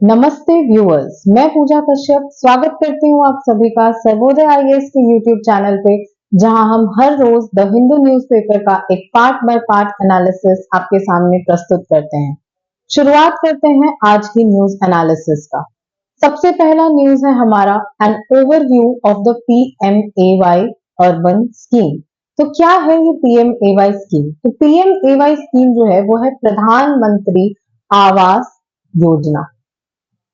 नमस्ते व्यूअर्स, मैं पूजा कश्यप स्वागत करती हूँ आप सभी का सर्वोदय आईएएस के यूट्यूब चैनल पे, जहां हम हर रोज द हिंदू न्यूज़पेपर का एक पार्ट बाय पार्ट एनालिसिस आपके सामने प्रस्तुत करते हैं। शुरुआत करते हैं आज की न्यूज एनालिसिस का। सबसे पहला न्यूज है हमारा an overview of the PMAY urban scheme. तो क्या है ये पीएमएवाई स्कीम? तो पीएमएवाई स्कीम जो है वो है प्रधानमंत्री आवास योजना।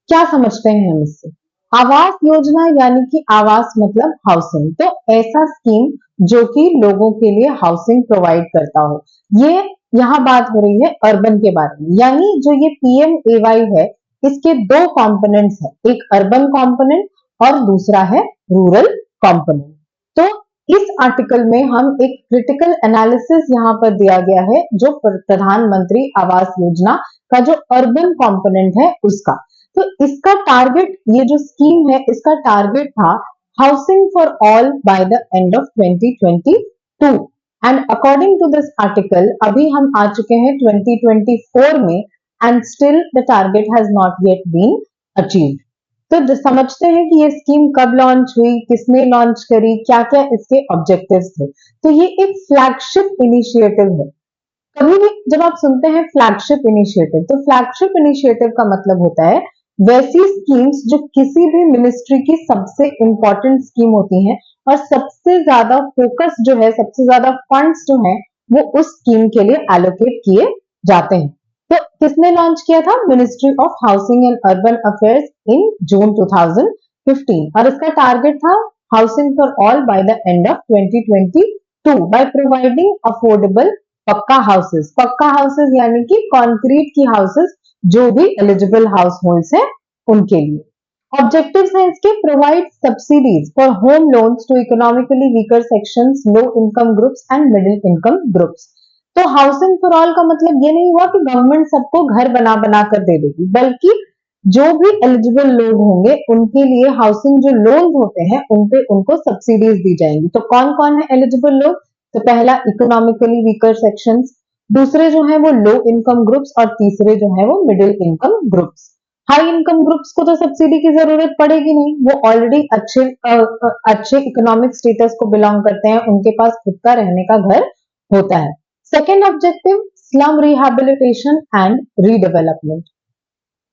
क्या समझते हैं हम इससे? आवास योजना यानी कि आवास मतलब हाउसिंग। तो ऐसा स्कीम जो कि लोगों के लिए हाउसिंग प्रोवाइड करता हो। ये यहाँ बात हो रही है अर्बन के बारे में, यानी जो ये पीएमएवाई है इसके दो कंपोनेंट्स हैं, एक अर्बन कंपोनेंट और दूसरा है रूरल कंपोनेंट। तो इस आर्टिकल में हम एक क्रिटिकल एनालिसिस यहाँ पर दिया गया है जो प्रधानमंत्री आवास योजना का जो अर्बन कंपोनेंट है उसका। तो इसका टारगेट, ये जो स्कीम है इसका टारगेट था housing for all by the end of 2022 and according to this article अभी हम आ चुके हैं 2024 में and still the target has not yet been achieved. तो समझते हैं कि ये स्कीम कब लॉन्च हुई, किसने लॉन्च करी, क्या क्या इसके ऑब्जेक्टिव्स थे। तो ये एक फ्लैगशिप इनिशिएटिव है। कभी भी जब आप सुनते हैं फ्लैगशिप इनिशिएटिव, तो फ्लैगशिप इनिशिएटिव का मतलब होता है वैसी स्कीम्स जो किसी भी मिनिस्ट्री की सबसे इंपॉर्टेंट स्कीम होती हैं और सबसे ज्यादा फोकस जो है, सबसे ज्यादा फंड्स जो है वो उस स्कीम के लिए एलोकेट किए जाते हैं। तो किसने लॉन्च किया था? Ministry of housing and urban affairs in June 2015 और इसका टारगेट था housing for all by the end of 2022 by providing affordable pucca houses. Pucca houses यानी कि कंक्रीट की हाउसेस जो भी एलिजिबल हाउस होल्ड्स हैं उनके लिए। ऑब्जेक्टिव्स हैं इसके, provide subsidies for home loans to economically weaker sections, low income groups and middle income groups. तो हाउसिंग फॉर ऑल का मतलब ये नहीं हुआ कि गवर्नमेंट सबको घर बना बना कर दे देगी, बल्कि जो भी एलिजिबल लोग होंगे उनके लिए हाउसिंग जो लोन होते हैं उनपे उनको सब्सिडीज दी जाएंगी। तो कौन कौन है एलिजिबल लोग? तो पहला इकोनॉमिकली वीकर सेक्शंस, दूसरे जो है वो लो इनकम ग्रुप्स और तीसरे जो है वो middle income groups. High income groups को तो सब्सिडी की जरूरत पड़ेगी नहीं, वो ऑलरेडी अच्छे इकोनॉमिक स्टेटस को बिलोंग करते हैं, उनके पास खुद का रहने का घर होता है। Second objective, slum rehabilitation and redevelopment.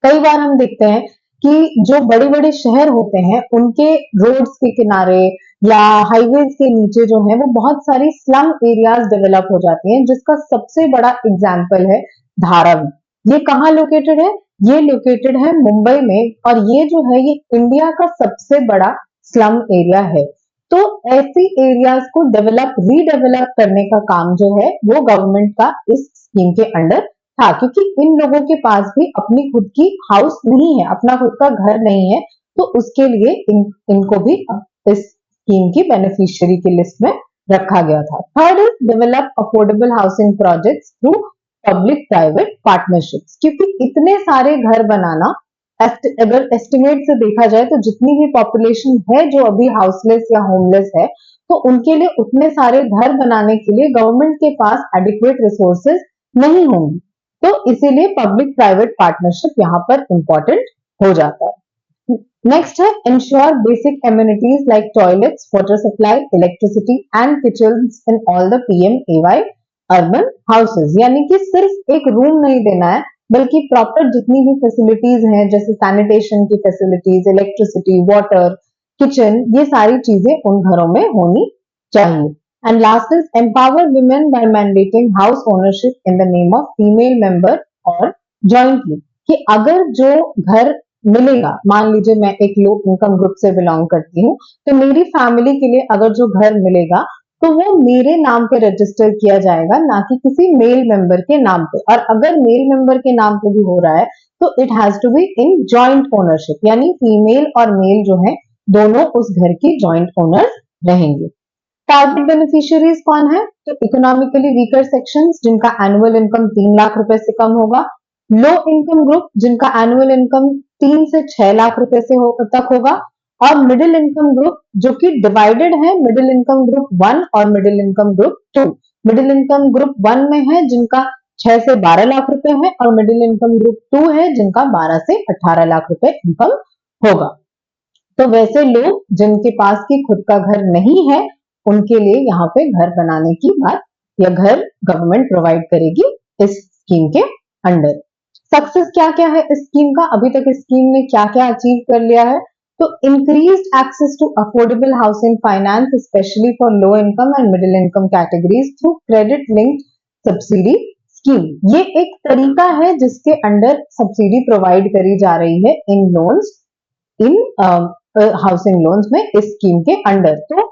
कई बार हम देखते हैं कि जो बड़े बड़े शहर होते हैं उनके रोड्स के किनारे या हाईवेज के नीचे जो है वो बहुत सारी स्लम एरियाज डेवलप हो जाती हैं, जिसका सबसे बड़ा एग्जाम्पल है धारावी। ये कहाँ लोकेटेड है? ये लोकेटेड है मुंबई में और ये जो है ये इंडिया का सबसे बड़ा स्लम एरिया है। तो ऐसी एरियाज को रीडेवलप करने का काम जो है वो गवर्नमेंट का इस स्कीम के अंडर था, क्योंकि इन लोगों के पास भी अपनी खुद की हाउस नहीं है, अपना खुद का घर नहीं है, तो उसके लिए इनको भी इस स्कीम की बेनिफिशियरी की लिस्ट में रखा गया था। Third is develop affordable housing projects through public private partnerships, क्योंकि इतने सारे घर बनाना, अगर एस्टिमेट से देखा जाए तो जितनी भी पॉपुलेशन है जो अभी हाउसलेस या होमलेस है, तो उनके लिए उतने सारे घर बनाने के लिए गवर्नमेंट के पास एडिक्वेट रिसोर्सेज नहीं होंगे। तो इसीलिए पब्लिक प्राइवेट पार्टनरशिप यहाँ पर इंपॉर्टेंट हो जाता है। नेक्स्ट है ensure basic amenities like toilets, water supply, electricity and kitchens in all the PMAY urban houses, यानी कि सिर्फ एक रूम नहीं देना है बल्कि प्रॉपर जितनी भी फैसिलिटीज हैं जैसे सैनिटेशन की फैसिलिटीज, इलेक्ट्रिसिटी, वाटर, किचन, ये सारी चीजें उन घरों में होनी चाहिए। And last is empower women by mandating house ownership in the name of female member or jointly, कि अगर जो घर मिलेगा, मान लीजिए मैं एक लो इनकम ग्रुप से बिलोंग करती हूँ, तो मेरी फैमिली के लिए अगर जो घर मिलेगा तो वो मेरे नाम पे रजिस्टर किया जाएगा, ना कि किसी मेल मेंबर के नाम पे। और अगर मेल मेंबर के नाम पे भी हो रहा है तो it has to be in joint ownership, यानी फीमेल और मेल जो है दोनों उस घर की जॉइंट ओनर्स रहेंगे। टारगेट बेनिफिशियरीज कौन है? तो इकोनॉमिकली वीकर सेक्शंस जिनका एनुअल इनकम 3 लाख रुपए से कम होगा, लो इनकम ग्रुप जिनका एनुअल इनकम 3 से 6 लाख रुपए से तक होगा, और मिडिल इनकम ग्रुप जो कि डिवाइडेड है मिडिल इनकम ग्रुप 1 और middle income group 2। Middle income group 1 में है जिनका 6 से 12 लाख रुपए है और मिडिल इनकम ग्रुप 2 है जिनका 12 से 18 लाख रुपए इनकम होगा। तो वैसे लोग जिनके पास की खुद का घर नहीं है उनके लिए यहाँ पे घर बनाने की बात या घर गवर्नमेंट प्रोवाइड करेगी इस स्कीम के अंडर। सक्सेस क्या क्या है इस स्कीम का, अभी तक इस स्कीम ने क्या क्या अचीव कर लिया है? तो increased access to affordable housing finance specially for low income and middle income categories through credit linked subsidy scheme. ये एक तरीका है जिसके अंडर सब्सिडी प्रोवाइड करी जा रही है इन लोन्स, इन हाउसिंग लोन्स में इस स्कीम के अंडर। तो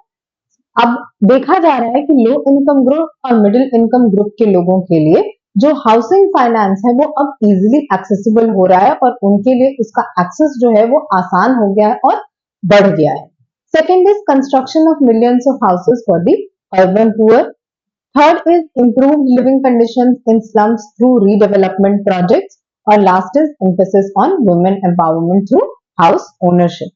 अब देखा जा रहा है कि लो इनकम ग्रुप और मिडिल इनकम ग्रुप के लोगों के लिए जो हाउसिंग फाइनेंस है वो अब इजीली एक्सेसिबल हो रहा है और उनके लिए उसका एक्सेस जो है वो आसान हो गया है और बढ़ गया है। Second is construction of millions of houses for the urban poor. Third is improved living conditions in slums through redevelopment projects और last is emphasis on women empowerment through house ownership।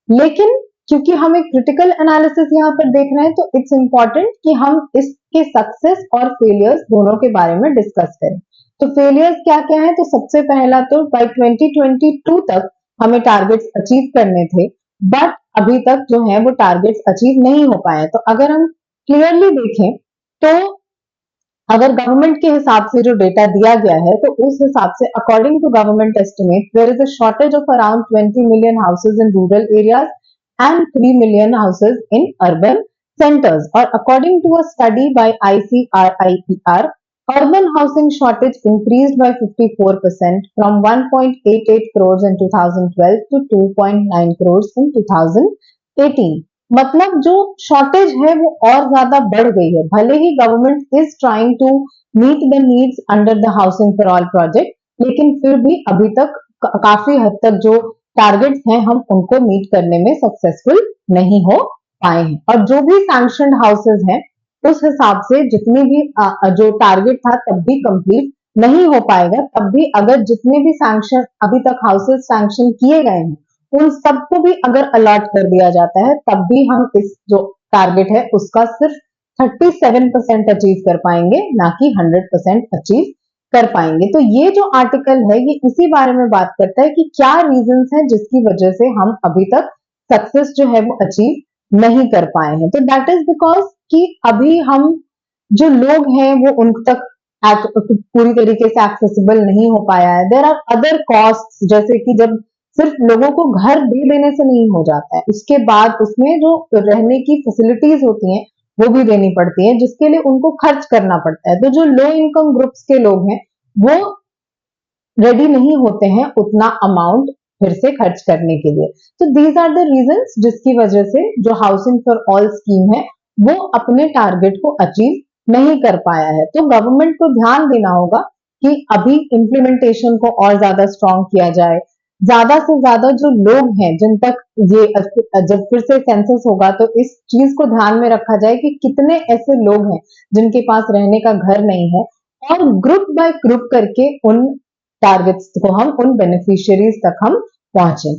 लेकिन क्योंकि हम एक क्रिटिकल एनालिसिस यहाँ पर देख रहे हैं तो इट्स इंपॉर्टेंट कि हम इसके सक्सेस और फेलियर्स दोनों के बारे में डिस्कस करें। तो फेलियर्स क्या क्या है? तो सबसे पहला तो बाय 2022 तक हमें टारगेट्स अचीव करने थे बट अभी तक जो है वो टारगेट्स अचीव नहीं हो पाए। तो अगर हम क्लियरली देखें तो अगर गवर्नमेंट के हिसाब से जो डेटा दिया गया है तो उस हिसाब से according to government estimate there is a shortage of around 20 million houses in rural areas and 3 million houses in urban centers. Or according to a study by ICRIER, urban housing shortage increased by 54% from 1.88 crores in 2012 to 2.9 crores in 2018. मतलब जो shortage है वो और ज्यादा बढ़ गई है। भले ही government is trying to meet the needs under the housing for all project, लेकिन फिर भी अभी तक काफी हद तक जो टारगेट्स हैं हम उनको मीट करने में सक्सेसफुल नहीं हो पाए हैं। और जो भी सैंक्शन हाउसेज हैं उस हिसाब से जितनी भी जो टारगेट था तब भी कंप्लीट नहीं हो पाएगा। तब भी अगर जितने भी सैंक्शन अभी तक हाउसेज सैंक्शन किए गए हैं उन सबको भी अगर अलॉट कर दिया जाता है तब भी हम इस जो टारगेट है उसका सिर्फ 37% अचीव कर पाएंगे, ना कि 100% अचीव कर पाएंगे। तो ये जो आर्टिकल है ये इसी बारे में बात करता है कि क्या रीजंस हैं जिसकी वजह से हम अभी तक सक्सेस जो है वो अचीव नहीं कर पाए हैं। तो दैट इज बिकॉज कि अभी हम जो लोग हैं वो उन तक पूरी तरीके से एक्सेसिबल नहीं हो पाया है। देयर आर अदर कॉस्ट, जैसे कि जब सिर्फ लोगों को घर दे देने से नहीं हो जाता है, उसके बाद उसमें जो रहने की फैसिलिटीज होती हैं वो भी देनी पड़ती है जिसके लिए उनको खर्च करना पड़ता है। तो जो लो इनकम ग्रुप्स के लोग हैं वो रेडी नहीं होते हैं उतना अमाउंट फिर से खर्च करने के लिए। तो दीज आर द रीजंस जिसकी वजह से जो हाउसिंग फॉर ऑल स्कीम है वो अपने टारगेट को अचीव नहीं कर पाया है। तो गवर्नमेंट को ध्यान देना होगा कि अभी इम्प्लीमेंटेशन को और ज्यादा स्ट्रॉन्ग किया जाए। ज्यादा से ज्यादा जो लोग हैं जिन तक ये जब फिर से सेंसस होगा तो इस चीज को ध्यान में रखा जाए कि कितने ऐसे लोग हैं जिनके पास रहने का घर नहीं है और ग्रुप बाय ग्रुप करके उन टारगेट्स को हम उन बेनिफिशियरीज तक हम पहुंचे।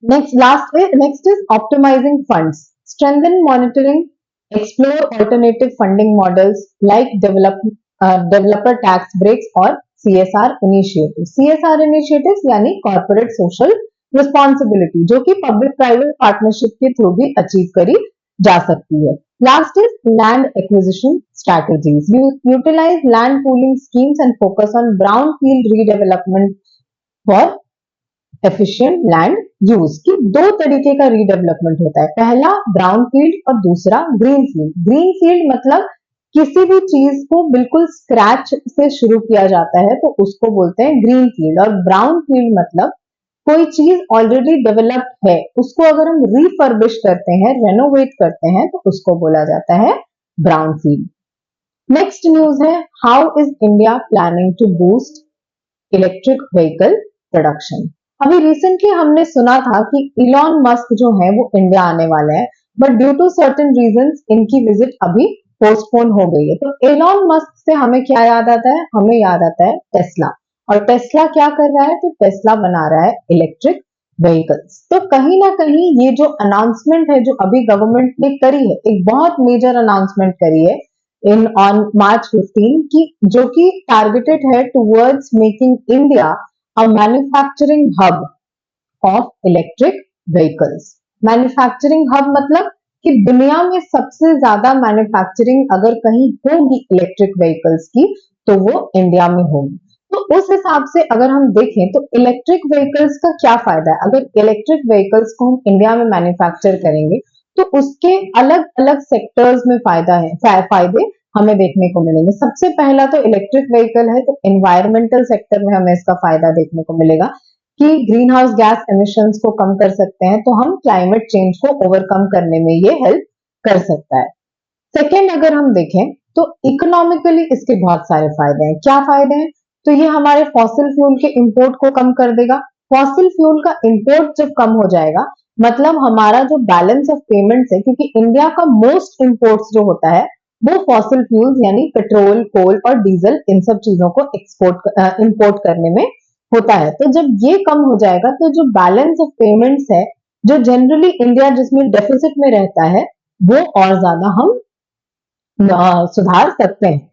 Next is optimising funds, strengthen monitoring, explore alternative funding models like developer tax breaks और CSR इनिशिएटिव। CSR इनिशिएटिव्स यानी कॉर्पोरेट सोशल रिस्पॉन्सिबिलिटी, जो कि पब्लिक प्राइवेट पार्टनरशिप के थ्रू भी अचीव करी जा सकती है। Last is land acquisition strategies. You utilize land pooling schemes and focus on brownfield redevelopment for efficient land use. कि दो तरीके का रीडेवलपमेंट होता है, पहला ब्राउनफील्ड और दूसरा ग्रीनफील्ड। ग्रीनफील्ड मतलब किसी भी चीज को बिल्कुल स्क्रैच से शुरू किया जाता है तो उसको बोलते हैं ग्रीनफील्ड, और ब्राउनफील्ड मतलब कोई चीज ऑलरेडी डेवलप्ड है उसको अगर हम रिफर्बिश करते हैं, रेनोवेट करते हैं तो उसको बोला जाता है ब्राउनफील्ड। नेक्स्ट न्यूज है, how is India planning to boost electric vehicle production. अभी रिसेंटली हमने सुना था कि इलॉन मस्क जो है वो इंडिया आने वाले हैं, but due to certain reasons इनकी विजिट अभी पोस्टपोन हो गई है। तो एलॉन मस्क से हमें क्या याद आता है? हमें याद आता है टेस्ला। और टेस्ला क्या कर रहा है? तो टेस्ला बना रहा है इलेक्ट्रिक व्हीकल्स। तो कहीं ना कहीं ये जो अनाउंसमेंट है जो अभी गवर्नमेंट ने करी है, एक बहुत मेजर अनाउंसमेंट करी है इन ऑन मार्च 15 की, जो कि टारगेटेड है towards making India a manufacturing hub of electric vehicles. Manufacturing hub मतलब कि दुनिया में सबसे ज्यादा मैन्युफैक्चरिंग अगर कहीं होगी इलेक्ट्रिक व्हीकल्स की तो वो इंडिया में होगी। तो उस हिसाब से अगर हम देखें तो इलेक्ट्रिक व्हीकल्स का क्या फायदा है। अगर इलेक्ट्रिक व्हीकल्स को हम इंडिया में मैन्युफैक्चर करेंगे तो उसके अलग अलग सेक्टर्स में फायदे हमें देखने को मिलेंगे। सबसे पहला तो इलेक्ट्रिक व्हीकल है तो एनवायरमेंटल सेक्टर में हमें इसका फायदा देखने को मिलेगा कि ग्रीन हाउस गैस एमिशंस को कम कर सकते हैं, तो हम क्लाइमेट चेंज को ओवरकम करने में ये हेल्प कर सकता है। सेकेंड अगर हम देखें तो इकोनॉमिकली इसके बहुत सारे फायदे हैं। क्या फायदे हैं? तो ये हमारे फॉसिल फ्यूल के इंपोर्ट को कम कर देगा। फॉसिल फ्यूल का इंपोर्ट जब कम हो जाएगा मतलब हमारा जो बैलेंस ऑफ पेमेंट्स है, क्योंकि इंडिया का मोस्ट इंपोर्ट्स जो होता है वो फॉसिल फ्यूल्स यानी पेट्रोल, कोल और डीजल, इन सब चीजों को इंपोर्ट करने में होता है। तो जब ये कम हो जाएगा तो जो बैलेंस ऑफ पेमेंट्स है, जो जनरली इंडिया जिसमें डेफिसिट में रहता है, वो और ज्यादा हम सुधार सकते हैं।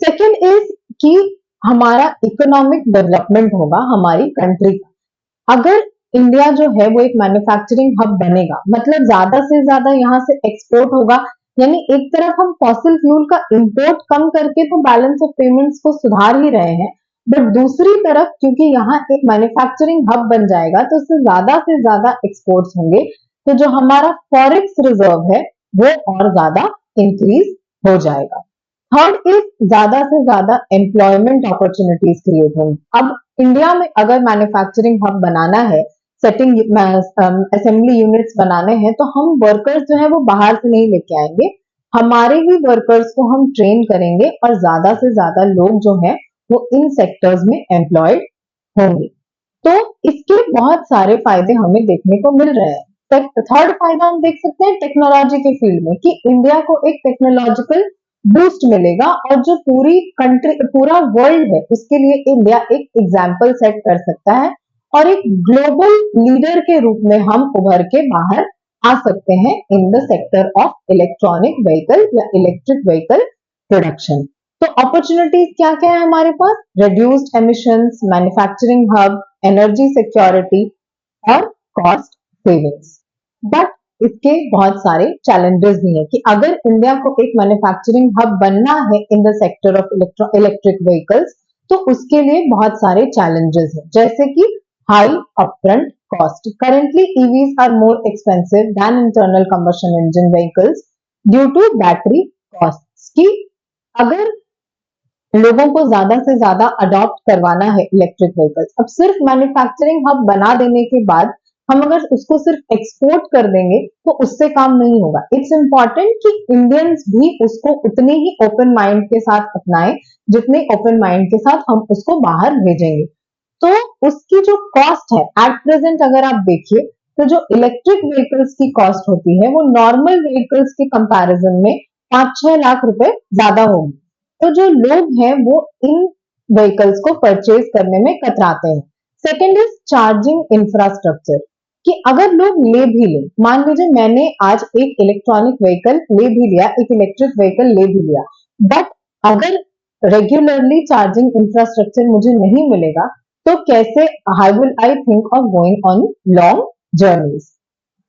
सेकेंड इज कि हमारा इकोनॉमिक डेवलपमेंट होगा हमारी कंट्री का। अगर इंडिया जो है वो एक मैन्युफैक्चरिंग हब बनेगा मतलब ज्यादा से ज्यादा यहाँ से एक्सपोर्ट होगा, यानी एक तरफ हम फॉसिल फ्यूल का इंपोर्ट कम करके तो बैलेंस ऑफ पेमेंट्स को सुधार ही रहे हैं, बट दूसरी तरफ क्योंकि यहाँ एक मैन्युफैक्चरिंग हब बन जाएगा तो उससे ज्यादा एक्सपोर्ट्स होंगे, तो जो हमारा फॉरेक्स रिजर्व है वो और ज्यादा इंक्रीज हो जाएगा। थर्ड इज ज्यादा से ज्यादा एम्प्लॉयमेंट अपॉर्चुनिटीज क्रिएट होंगी। अब इंडिया में अगर मैन्युफैक्चरिंग हब बनाना है, सेटिंग असेंबली यूनिट्स बनाने हैं, तो हम वर्कर्स जो है वो बाहर से नहीं लेके आएंगे, हमारे ही वर्कर्स को हम ट्रेन करेंगे और ज्यादा से ज्यादा लोग जो है वो इन सेक्टर्स में एम्प्लॉयड होंगे। तो इसके बहुत सारे फायदे हमें देखने को मिल रहे हैं। थर्ड फायदा हम देख सकते हैं टेक्नोलॉजी के फील्ड में कि इंडिया को एक टेक्नोलॉजिकल बूस्ट मिलेगा और जो पूरी कंट्री, पूरा वर्ल्ड है, उसके लिए इंडिया एक एग्जाम्पल सेट कर सकता है और एक ग्लोबल लीडर के रूप में हम उभर के बाहर आ सकते हैं in the sector of electronic vehicle या इलेक्ट्रिक व्हीकल प्रोडक्शन। तो अपॉर्चुनिटीज क्या क्या है हमारे पास? Reduced emissions, manufacturing hub, energy security और कॉस्ट सेविंग्स। बट इसके बहुत सारे चैलेंजेस भी हैं कि अगर इंडिया को एक मैन्युफैक्चरिंग हब बनना है in the sector of electric vehicles तो उसके लिए बहुत सारे चैलेंजेस हैं, जैसे कि high upfront cost. Currently EVs are more expensive than internal combustion engine vehicles due to battery cost. की अगर लोगों को ज्यादा से ज्यादा अडॉप्ट करवाना है इलेक्ट्रिक व्हीकल्स, अब सिर्फ मैन्युफैक्चरिंग हब बना देने के बाद हम अगर उसको सिर्फ एक्सपोर्ट कर देंगे तो उससे काम नहीं होगा। इट्स इंपॉर्टेंट कि इंडियंस भी उसको उतने ही ओपन माइंड के साथ अपनाएं जितने ओपन माइंड के साथ हम उसको बाहर भेजेंगे। तो उसकी जो कॉस्ट है एट प्रेजेंट अगर आप देखिए तो जो इलेक्ट्रिक व्हीकल्स की कॉस्ट होती है वो नॉर्मल व्हीकल्स के कंपैरिजन में 5-6 लाख रुपए ज्यादा होगी। तो जो लोग हैं वो इन व्हीकल्स को परचेज करने में कतराते हैं। सेकेंड इज चार्जिंग इंफ्रास्ट्रक्चर कि अगर लोग ले भी ले, मान लीजिए मैंने आज एक इलेक्ट्रॉनिक व्हीकल ले भी लिया, एक इलेक्ट्रिक व्हीकल ले भी लिया, बट अगर रेगुलरली चार्जिंग इंफ्रास्ट्रक्चर मुझे नहीं मिलेगा तो कैसे how will I think of going on long journeys.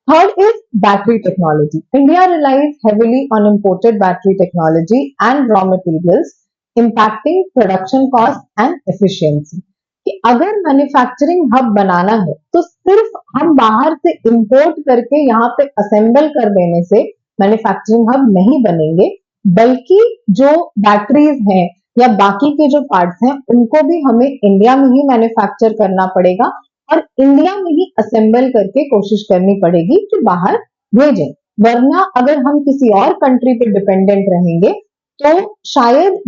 Third is battery technology. India relies heavily on imported battery technology and raw materials, impacting production cost and efficiency. कि अगर manufacturing hub बनाना है तो सिर्फ हम बाहर से इंपोर्ट करके यहाँ पे असेंबल कर देने से मैन्युफैक्चरिंग हब नहीं बनेंगे, बल्कि जो बैटरीज हैं या बाकी के जो पार्ट्स हैं उनको भी हमें इंडिया में ही मैन्युफैक्चर करना पड़ेगा और इंडिया में ही असेंबल करके कोशिश करनी पड़ेगी कि बाहर भेजें। वरना अगर हम किसी और कंट्री पे डिपेंडेंट रहेंगे तो शायद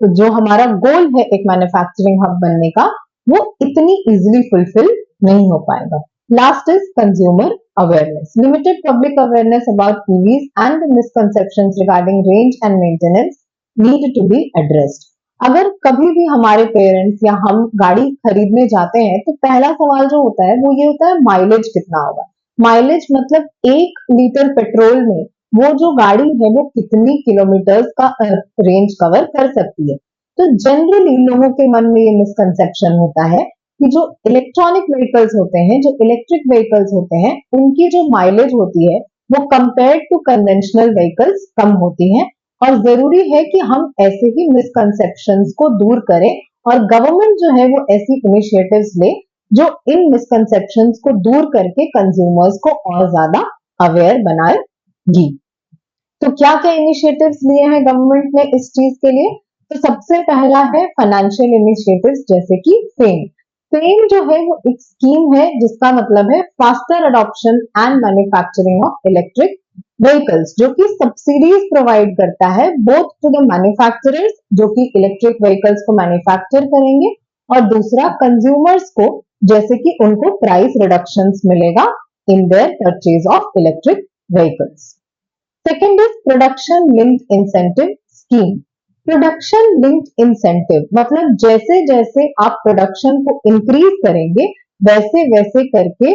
जो हमारा गोल है एक मैन्युफैक्चरिंग हब बनने का वो इतनी इजीली फुलफिल नहीं हो पाएगा। Last is consumer awareness. Limited public awareness about EVs and the misconceptions regarding range and maintenance need to be addressed. अगर कभी भी हमारे पेरेंट्स या हम गाड़ी खरीदने जाते हैं तो पहला सवाल जो होता है वो ये होता है माइलेज कितना होगा। माइलेज मतलब 1 लीटर पेट्रोल में वो जो गाड़ी है वो कितनी किलोमीटर्स का रेंज कवर कर सकती है। तो जनरली लोगों के मन में ये मिसकंसेप्शन होता है कि जो इलेक्ट्रॉनिक व्हीकल्स होते हैं, जो इलेक्ट्रिक व्हीकल्स होते हैं, उनकी जो माइलेज होती है वो कंपेयर टू कन्वेंशनल व्हीकल्स कम होती है। और जरूरी है कि हम ऐसे ही मिसकंसेप्शंस को दूर करें और गवर्नमेंट जो है वो ऐसी इनिशिएटिव्स ले जो इन मिसकंसेप्शंस को दूर करके कंज्यूमर्स को और ज्यादा अवेयर बनाएगी। तो क्या क्या इनिशिएटिव्स लिए हैं गवर्नमेंट ने इस चीज के लिए? तो सबसे पहला है फाइनेंशियल इनिशिएटिव्स, जैसे कि फेम। फेम जो है वो एक स्कीम है जिसका मतलब है faster adoption and manufacturing of electric vehicles, जो कि सब्सिडीज प्रोवाइड करता है बोथ टू द मैन्युफैक्चरर्स जो कि इलेक्ट्रिक व्हीकल्स को मैन्युफैक्चर करेंगे, और दूसरा कंज्यूमर्स को, जैसे कि उनको प्राइस रिडक्शंस मिलेगा in their purchase of electric vehicles. Second is production linked incentive scheme. Production linked incentive मतलब जैसे जैसे आप प्रोडक्शन को इंक्रीज करेंगे वैसे वैसे करके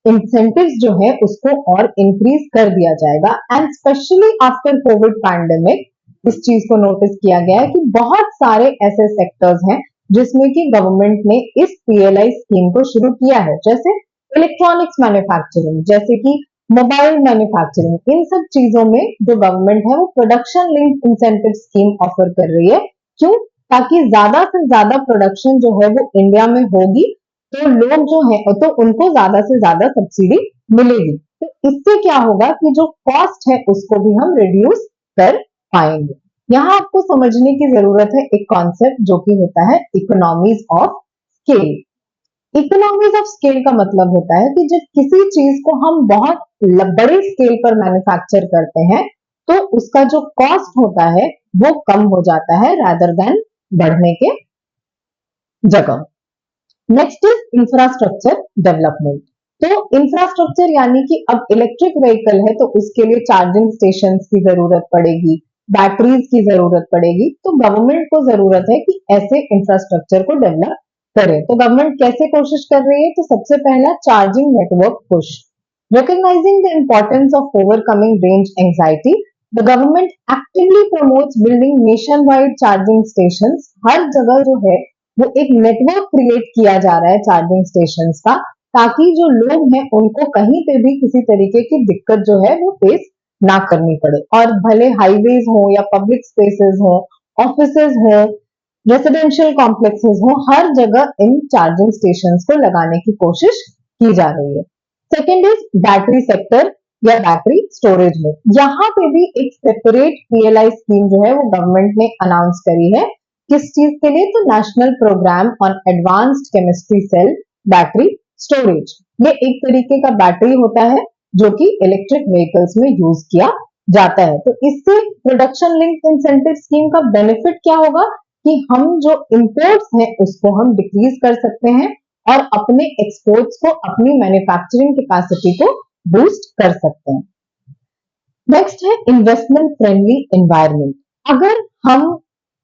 इंसेंटिव्स जो है उसको और इंक्रीज कर दिया जाएगा। And specially after Covid pandemic इस चीज को नोटिस किया गया है कि बहुत सारे ऐसे सेक्टर्स हैं जिसमें कि गवर्नमेंट ने इस पीएलआई स्कीम को शुरू किया है, जैसे इलेक्ट्रॉनिक्स मैन्युफैक्चरिंग, जैसे कि मोबाइल मैन्युफैक्चरिंग। इन सब चीजों में जो गवर्नमेंट है वो production linked incentive scheme offer कर रही है। क्यों? ताकि ज्यादा से ज्यादा प्रोडक्शन जो है वो इंडिया में होगी तो लोग जो है तो उनको ज्यादा से ज्यादा सब्सिडी मिलेगी। तो इससे क्या होगा कि जो कॉस्ट है उसको भी हम रिड्यूस कर पाएंगे। यहाँ आपको समझने की जरूरत है एक कॉन्सेप्ट जो कि होता है economies of scale. Economies of scale का मतलब होता है कि जब किसी चीज को हम बहुत बड़े स्केल पर मैन्युफैक्चर करते हैं तो उसका जो कॉस्ट होता है वो कम हो जाता है रादर देन बढ़ने के जगह। Next is infrastructure development. तो इंफ्रास्ट्रक्चर यानी कि अब इलेक्ट्रिक व्हीकल है तो उसके लिए चार्जिंग स्टेशन की जरूरत पड़ेगी, बैटरीज की जरूरत पड़ेगी। तो गवर्नमेंट को जरूरत है कि ऐसे इंफ्रास्ट्रक्चर को डेवलप करे। तो गवर्नमेंट कैसे कोशिश कर रही है? तो सबसे पहला charging network push. Recognising the importance of overcoming range anxiety, the government actively promotes building nationwide charging station. हर जगह जो है वो एक नेटवर्क क्रिएट किया जा रहा है चार्जिंग स्टेशंस का, ताकि जो लोग हैं उनको कहीं पे भी किसी तरीके की दिक्कत जो है वो फेस ना करनी पड़े। और भले हाईवेज हो या पब्लिक स्पेसेस हो, ऑफिसेज हो, रेसिडेंशियल कॉम्प्लेक्सेस हो, हर जगह इन चार्जिंग स्टेशंस को लगाने की कोशिश की जा रही है। सेकेंड इज बैटरी सेक्टर या बैटरी स्टोरेज में। यहाँ पे भी एक सेपरेट पीएलआई स्कीम जो है वो गवर्नमेंट ने अनाउंस करी है। किस चीज के लिए? तो national programme on advanced chemistry cell battery storage. ये एक तरीके का बैटरी होता है जो कि इलेक्ट्रिक व्हीकल्स में यूज किया जाता है। तो इससे प्रोडक्शन लिंक्ड इंसेंटिव स्कीम का बेनिफिट क्या होगा कि हम जो इंपोर्ट्स हैं उसको हम डिक्रीज कर सकते हैं और अपने एक्सपोर्ट्स को, अपनी मैन्युफैक्चरिंग कैपेसिटी को बूस्ट कर सकते हैं। नेक्स्ट है इन्वेस्टमेंट फ्रेंडली एनवायरनमेंट। अगर हम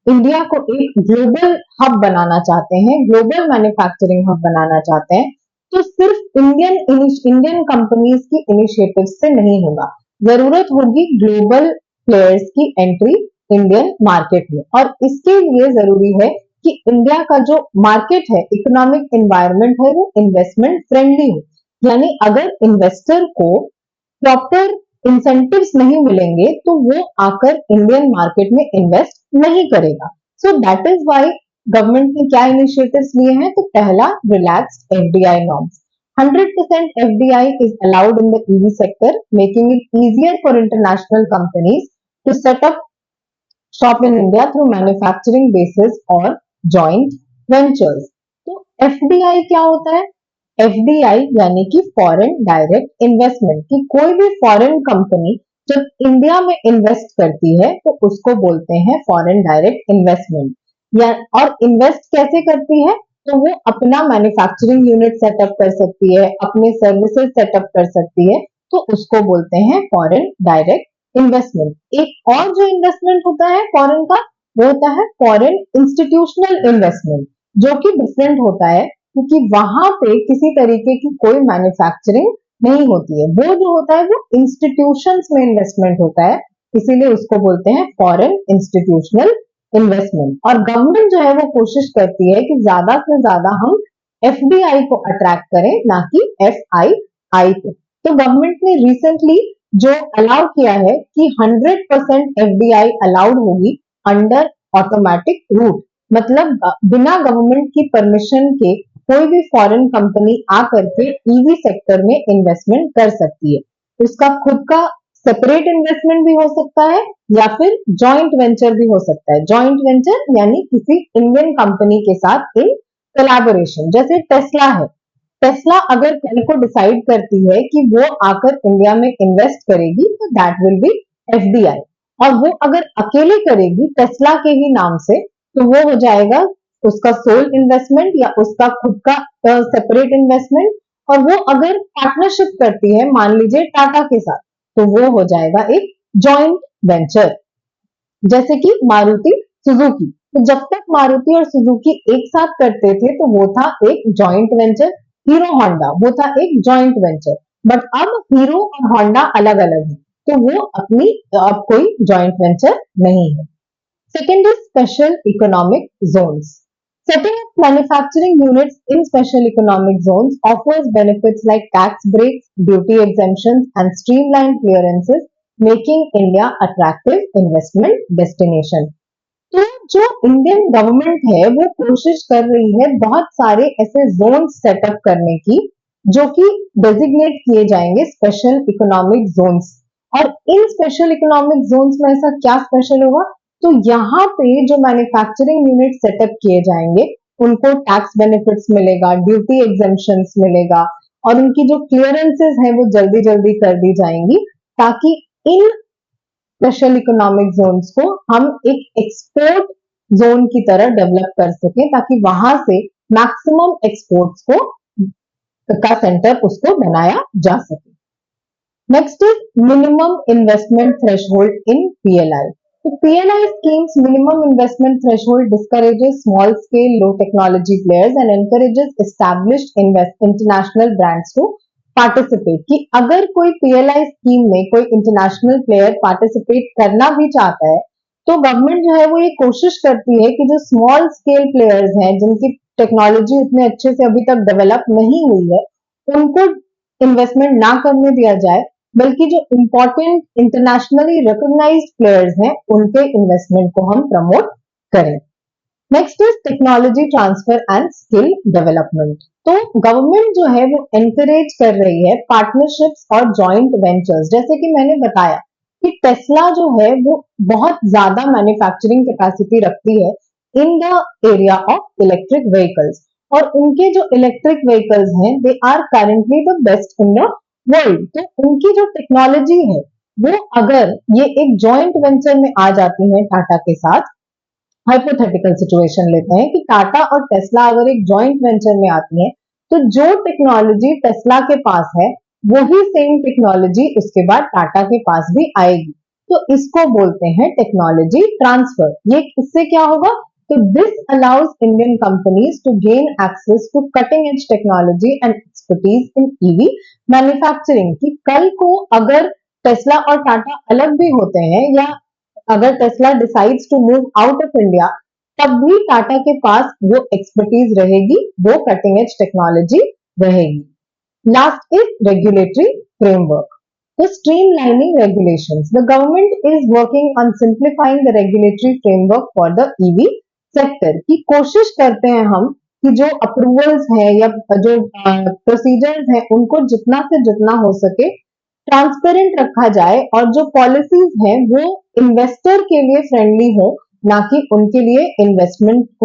इंडिया को एक ग्लोबल हब बनाना चाहते हैं, ग्लोबल मैन्युफैक्चरिंग हब बनाना चाहते हैं, तो सिर्फ इंडियन कंपनीज की इनिशिएटिव से नहीं होगा, जरूरत होगी ग्लोबल प्लेयर्स की एंट्री इंडियन मार्केट में। और इसके लिए जरूरी है कि इंडिया का जो मार्केट है, इकोनॉमिक एनवायरनमेंट है, वो इन्वेस्टमेंट फ्रेंडली हो। यानी अगर इन्वेस्टर को प्रॉपर इंसेंटिव्स नहीं मिलेंगे तो वो आकर इंडियन मार्केट में इन्वेस्ट नहीं करेगा। So that is why government ने क्या इनिशिएटिव्स लिए हैं? तो पहला, relaxed FDI norms. 100% FDI is allowed in the EV sector, making it easier for international companies to set up shop in India through manufacturing basis और joint ventures. तो FDI क्या होता है? एफडीआई यानी कि फॉरेन डायरेक्ट इन्वेस्टमेंट, कि कोई भी फॉरेन कंपनी जब इंडिया में इन्वेस्ट करती है तो उसको बोलते हैं फॉरेन डायरेक्ट इन्वेस्टमेंट। या और इन्वेस्ट कैसे करती है? तो वो अपना मैन्युफैक्चरिंग यूनिट सेटअप कर सकती है, अपने सर्विसेज सेटअप कर सकती है, तो उसको बोलते हैं फॉरेन डायरेक्ट इन्वेस्टमेंट। एक और जो इन्वेस्टमेंट होता है फॉरेन का, वो होता है फॉरेन इंस्टीट्यूशनल इन्वेस्टमेंट, जो कि डिफरेंट होता है क्योंकि वहां पे किसी तरीके की कोई मैन्युफैक्चरिंग नहीं होती है। वो जो होता है वो इंस्टीट्यूशंस में इन्वेस्टमेंट होता है, इसीलिए उसको बोलते हैं फॉरेन इंस्टीट्यूशनल इन्वेस्टमेंट। और गवर्नमेंट जो है वो कोशिश करती है कि ज्यादा से ज्यादा हम एफडीआई को अट्रैक्ट करें, ना कि एफआईआई को। तो गवर्नमेंट ने रिसेंटली जो अलाउ किया है कि 100% एफडीआई अलाउड होगी अंडर ऑटोमेटिक रूट, मतलब बिना गवर्नमेंट की परमिशन के कोई भी फॉरेन कंपनी आकर के ईवी सेक्टर में इन्वेस्टमेंट कर सकती है। उसका खुद का सेपरेट इन्वेस्टमेंट भी हो सकता है या फिर जॉइंट वेंचर भी हो सकता है। जॉइंट वेंचर यानी किसी इंडियन कंपनी के साथ इन कोलैबोरेशन, जैसे टेस्ला है। टेस्ला अगर कल को डिसाइड करती है कि वो आकर इंडिया में इन्वेस्ट करेगी तो दैट विल बी एफडीआई। और वो अगर अकेले करेगी टेस्ला के ही नाम से तो वो हो जाएगा उसका सोल इन्वेस्टमेंट या उसका खुद का सेपरेट इन्वेस्टमेंट। और वो अगर पार्टनरशिप करती है मान लीजिए टाटा के साथ तो वो हो जाएगा एक जॉइंट वेंचर, जैसे कि मारुति सुजुकी। तो जब तक मारुति और सुजुकी एक साथ करते थे तो वो था एक जॉइंट वेंचर। हीरो होंडा वो था एक जॉइंट वेंचर, बट अब हीरो और होंडा अलग अलग है तो वो अपनी अब कोई जॉइंट वेंचर नहीं है। Second is special economic zones. Setting up manufacturing units in special economic zones offers benefits like tax breaks, duty exemptions, and streamlined clearances, making India attractive investment destination. तो जो इंडियन गवर्नमेंट है वो कोशिश कर रही है बहुत सारे ऐसे जोन सेटअप करने की जो कि डेजिग्नेट किए जाएंगे स्पेशल इकोनॉमिक जोन्स। और इन स्पेशल इकोनॉमिक जोन्स में ऐसा क्या स्पेशल होगा, तो यहाँ पे जो मैन्युफैक्चरिंग यूनिट सेटअप किए जाएंगे उनको टैक्स बेनिफिट्स मिलेगा, ड्यूटी एग्जेम्पशंस मिलेगा और उनकी जो क्लियरेंसेस है वो जल्दी जल्दी कर दी जाएंगी, ताकि इन स्पेशल इकोनॉमिक जोन्स को हम एक एक्सपोर्ट जोन की तरह डेवलप कर सकें, ताकि वहां से मैक्सिमम एक्सपोर्ट्स को का सेंटर उसको बनाया जा सके। Next is minimum investment threshold in PLI. तो PLI schemes minimum investment threshold discourages small scale low technology players and encourages established international brands to participate. कि अगर कोई पीएलआई स्कीम में कोई इंटरनेशनल प्लेयर पार्टिसिपेट करना भी चाहता है तो गवर्नमेंट जो है वो ये कोशिश करती है कि जो स्मॉल स्केल प्लेयर्स हैं जिनकी टेक्नोलॉजी उतने अच्छे से अभी तक डेवलप नहीं हुई है उनको इन्वेस्टमेंट ना करने दिया जाए, बल्कि जो इंपॉर्टेंट इंटरनेशनली रिकॉग्नाइज्ड प्लेयर्स हैं उनके इन्वेस्टमेंट को हम प्रमोट करें। Next is technology transfer and skill development. तो गवर्नमेंट जो है वो एनकरेज कर रही है पार्टनरशिप्स और जॉइंट वेंचर्स। जैसे कि मैंने बताया कि टेस्ला जो है वो बहुत ज्यादा मैन्युफैक्चरिंग कैपेसिटी रखती है in the area of electric vehicles, और उनके जो इलेक्ट्रिक व्हीकल्स हैं they are currently the best in the world. तो उनकी जो टेक्नोलॉजी है वो अगर ये एक जॉइंट वेंचर में आ जाती है टाटा के साथ, हाइपोथेटिकल सिचुएशन लेते हैं कि टाटा और टेस्ला अगर एक जॉइंट वेंचर में आती है तो जो टेक्नोलॉजी टेस्ला के पास है वही सेम टेक्नोलॉजी उसके बाद टाटा के पास भी आएगी। तो इसको बोलते हैं टेक्नोलॉजी ट्रांसफर। ये इससे क्या होगा, तो this allows Indian companies to gain access to cutting edge technology and expertise in EV manufacturing. कि कल को अगर टेस्ला और टाटा अलग भी होते हैं या अगर Tesla decides to move out of India तब भी टाटा के पास वो एक्सपर्टीज रहेगी, वो कटिंग एज टेक्नोलॉजी रहेगी। Last is regulatory framework. तो streamlining regulations. The government is working on simplifying the regulatory framework for the EV sector. की कोशिश करते हैं हम कि जो अप्रूवल्स हैं या जो प्रोसीजर्स हैं उनको जितना से जितना हो सके ट्रांसपेरेंट रखा जाए और जो पॉलिसीज हैं वो इन्वेस्टर के लिए फ्रेंडली हो, ना कि उनके लिए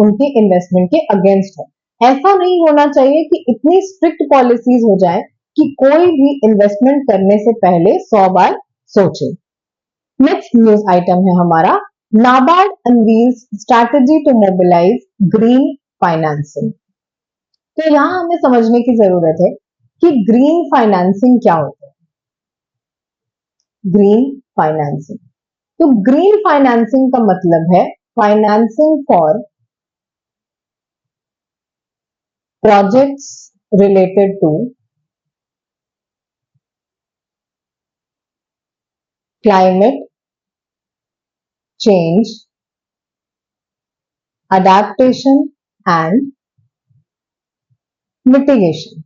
उनके इन्वेस्टमेंट के अगेंस्ट हो। ऐसा नहीं होना चाहिए कि इतनी स्ट्रिक्ट पॉलिसीज हो जाए कि कोई भी इन्वेस्टमेंट करने से पहले 100 बार सोचे। नेक्स्ट न्यूज आइटम है हमारा, NABARD unveils strategy to mobilise green financing. तो यहां हमें समझने की जरूरत है कि ग्रीन फाइनेंसिंग क्या होता है। ग्रीन फाइनेंसिंग, तो ग्रीन फाइनेंसिंग का मतलब है financing for projects related to climate change, adaptation and mitigation।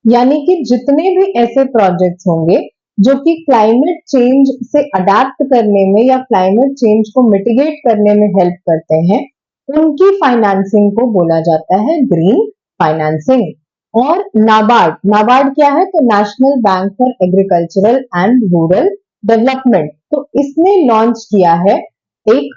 यानी कि जितने भी ऐसे प्रोजेक्ट्स होंगे जो कि क्लाइमेट चेंज से अडेप्ट करने में या क्लाइमेट चेंज को मिटिगेट करने में हेल्प करते हैं, उनकी फाइनेंसिंग को बोला जाता है ग्रीन फाइनेंसिंग। और नाबार्ड, नाबार्ड क्या है? तो national bank for agricultural and rural development. तो इसने लॉन्च किया है एक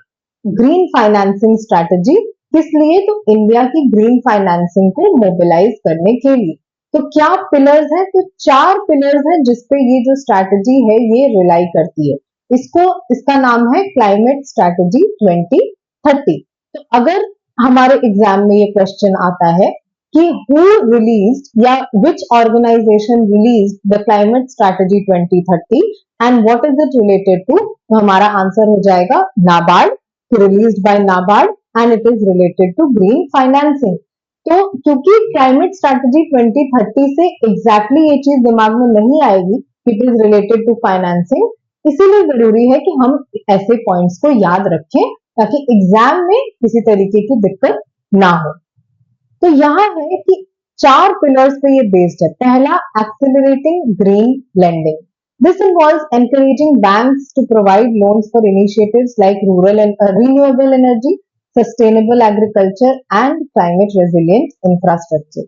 ग्रीन फाइनेंसिंग स्ट्रैटेजी। किस लिए? तो इंडिया की ग्रीन फाइनेंसिंग को मोबिलाइज करने के लिए। तो क्या पिलर्स हैं? तो 4 पिलर्स हैं जिसपे ये जो स्ट्रैटेजी है ये रिलाई करती है। इसका नाम है क्लाइमेट स्ट्रैटेजी 2030। तो अगर हमारे एग्जाम में ये क्वेश्चन आता है कि हु रिलीज्ड या which organisation released the climate strategy 2030 and what is it related to, तो हमारा आंसर हो जाएगा NABARD, released by NABARD and it is related to green financing. तो क्योंकि क्लाइमेट स्ट्रैटेजी 2030 से एग्जैक्टली ये चीज दिमाग में नहीं आएगी, it is related to financing, इसीलिए जरूरी है कि हम ऐसे पॉइंट्स को याद रखें ताकि एग्जाम में किसी तरीके की दिक्कत ना हो। तो यहाँ है कि 4 पिलर्स पे ये बेस्ड है। पहला, accelerating green lending. This involves encouraging banks to provide loans for initiatives like rural and renewable energy, sustainable agriculture and climate resilient infrastructure.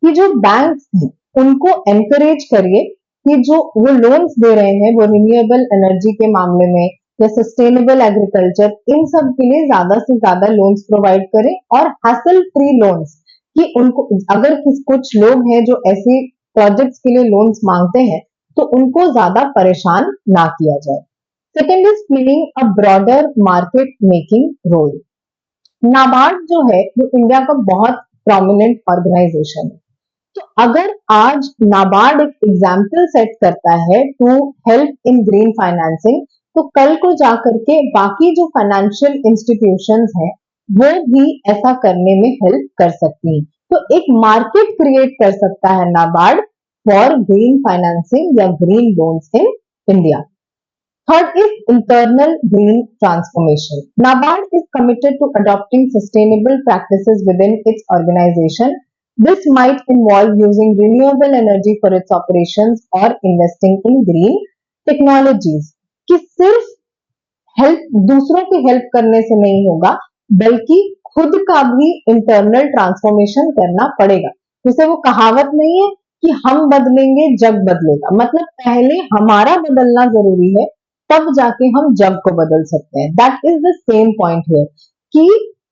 कि जो बैंक्स हैं उनको एनकरेज करिए कि जो वो लोन्स दे रहे हैं वो रिन्यूएबल एनर्जी के मामले में या सस्टेनेबल एग्रीकल्चर, इन सब के लिए ज्यादा से ज्यादा लोन्स प्रोवाइड करें और हैसल फ्री लोन्स। कि उनको अगर कुछ लोग हैं जो ऐसे प्रोजेक्ट्स के लिए लोन्स मांगते हैं तो उनको ज्यादा परेशान ना किया जाए। Second is playing a broader market making role. NABARD जो है वो इंडिया का बहुत प्रोमिनेंट ऑर्गेनाइजेशन है। तो अगर आज नाबार्ड एक एग्जाम्पल सेट करता है to help in green financing, तो कल को जाकर के बाकी जो फाइनेंशियल इंस्टीट्यूशंस हैं वो भी ऐसा करने में हेल्प कर सकती हैं। तो एक मार्केट क्रिएट कर सकता है नाबार्ड फॉर ग्रीन फाइनेंसिंग या green loans in India. Third is internal green transformation. NABARD is committed to adopting sustainable practices within its organization. This might involve using renewable energy for its operations or investing in green technologies. कि सिर्फ help दूसरों की help करने से नहीं होगा बल्कि खुद का भी इंटरनल ट्रांसफॉर्मेशन करना पड़ेगा। जैसे वो कहावत नहीं है कि हम बदलेंगे जग बदलेगा, मतलब पहले हमारा बदलना जरूरी है तब जाके हम जग को बदल सकते हैं। That is the same point here कि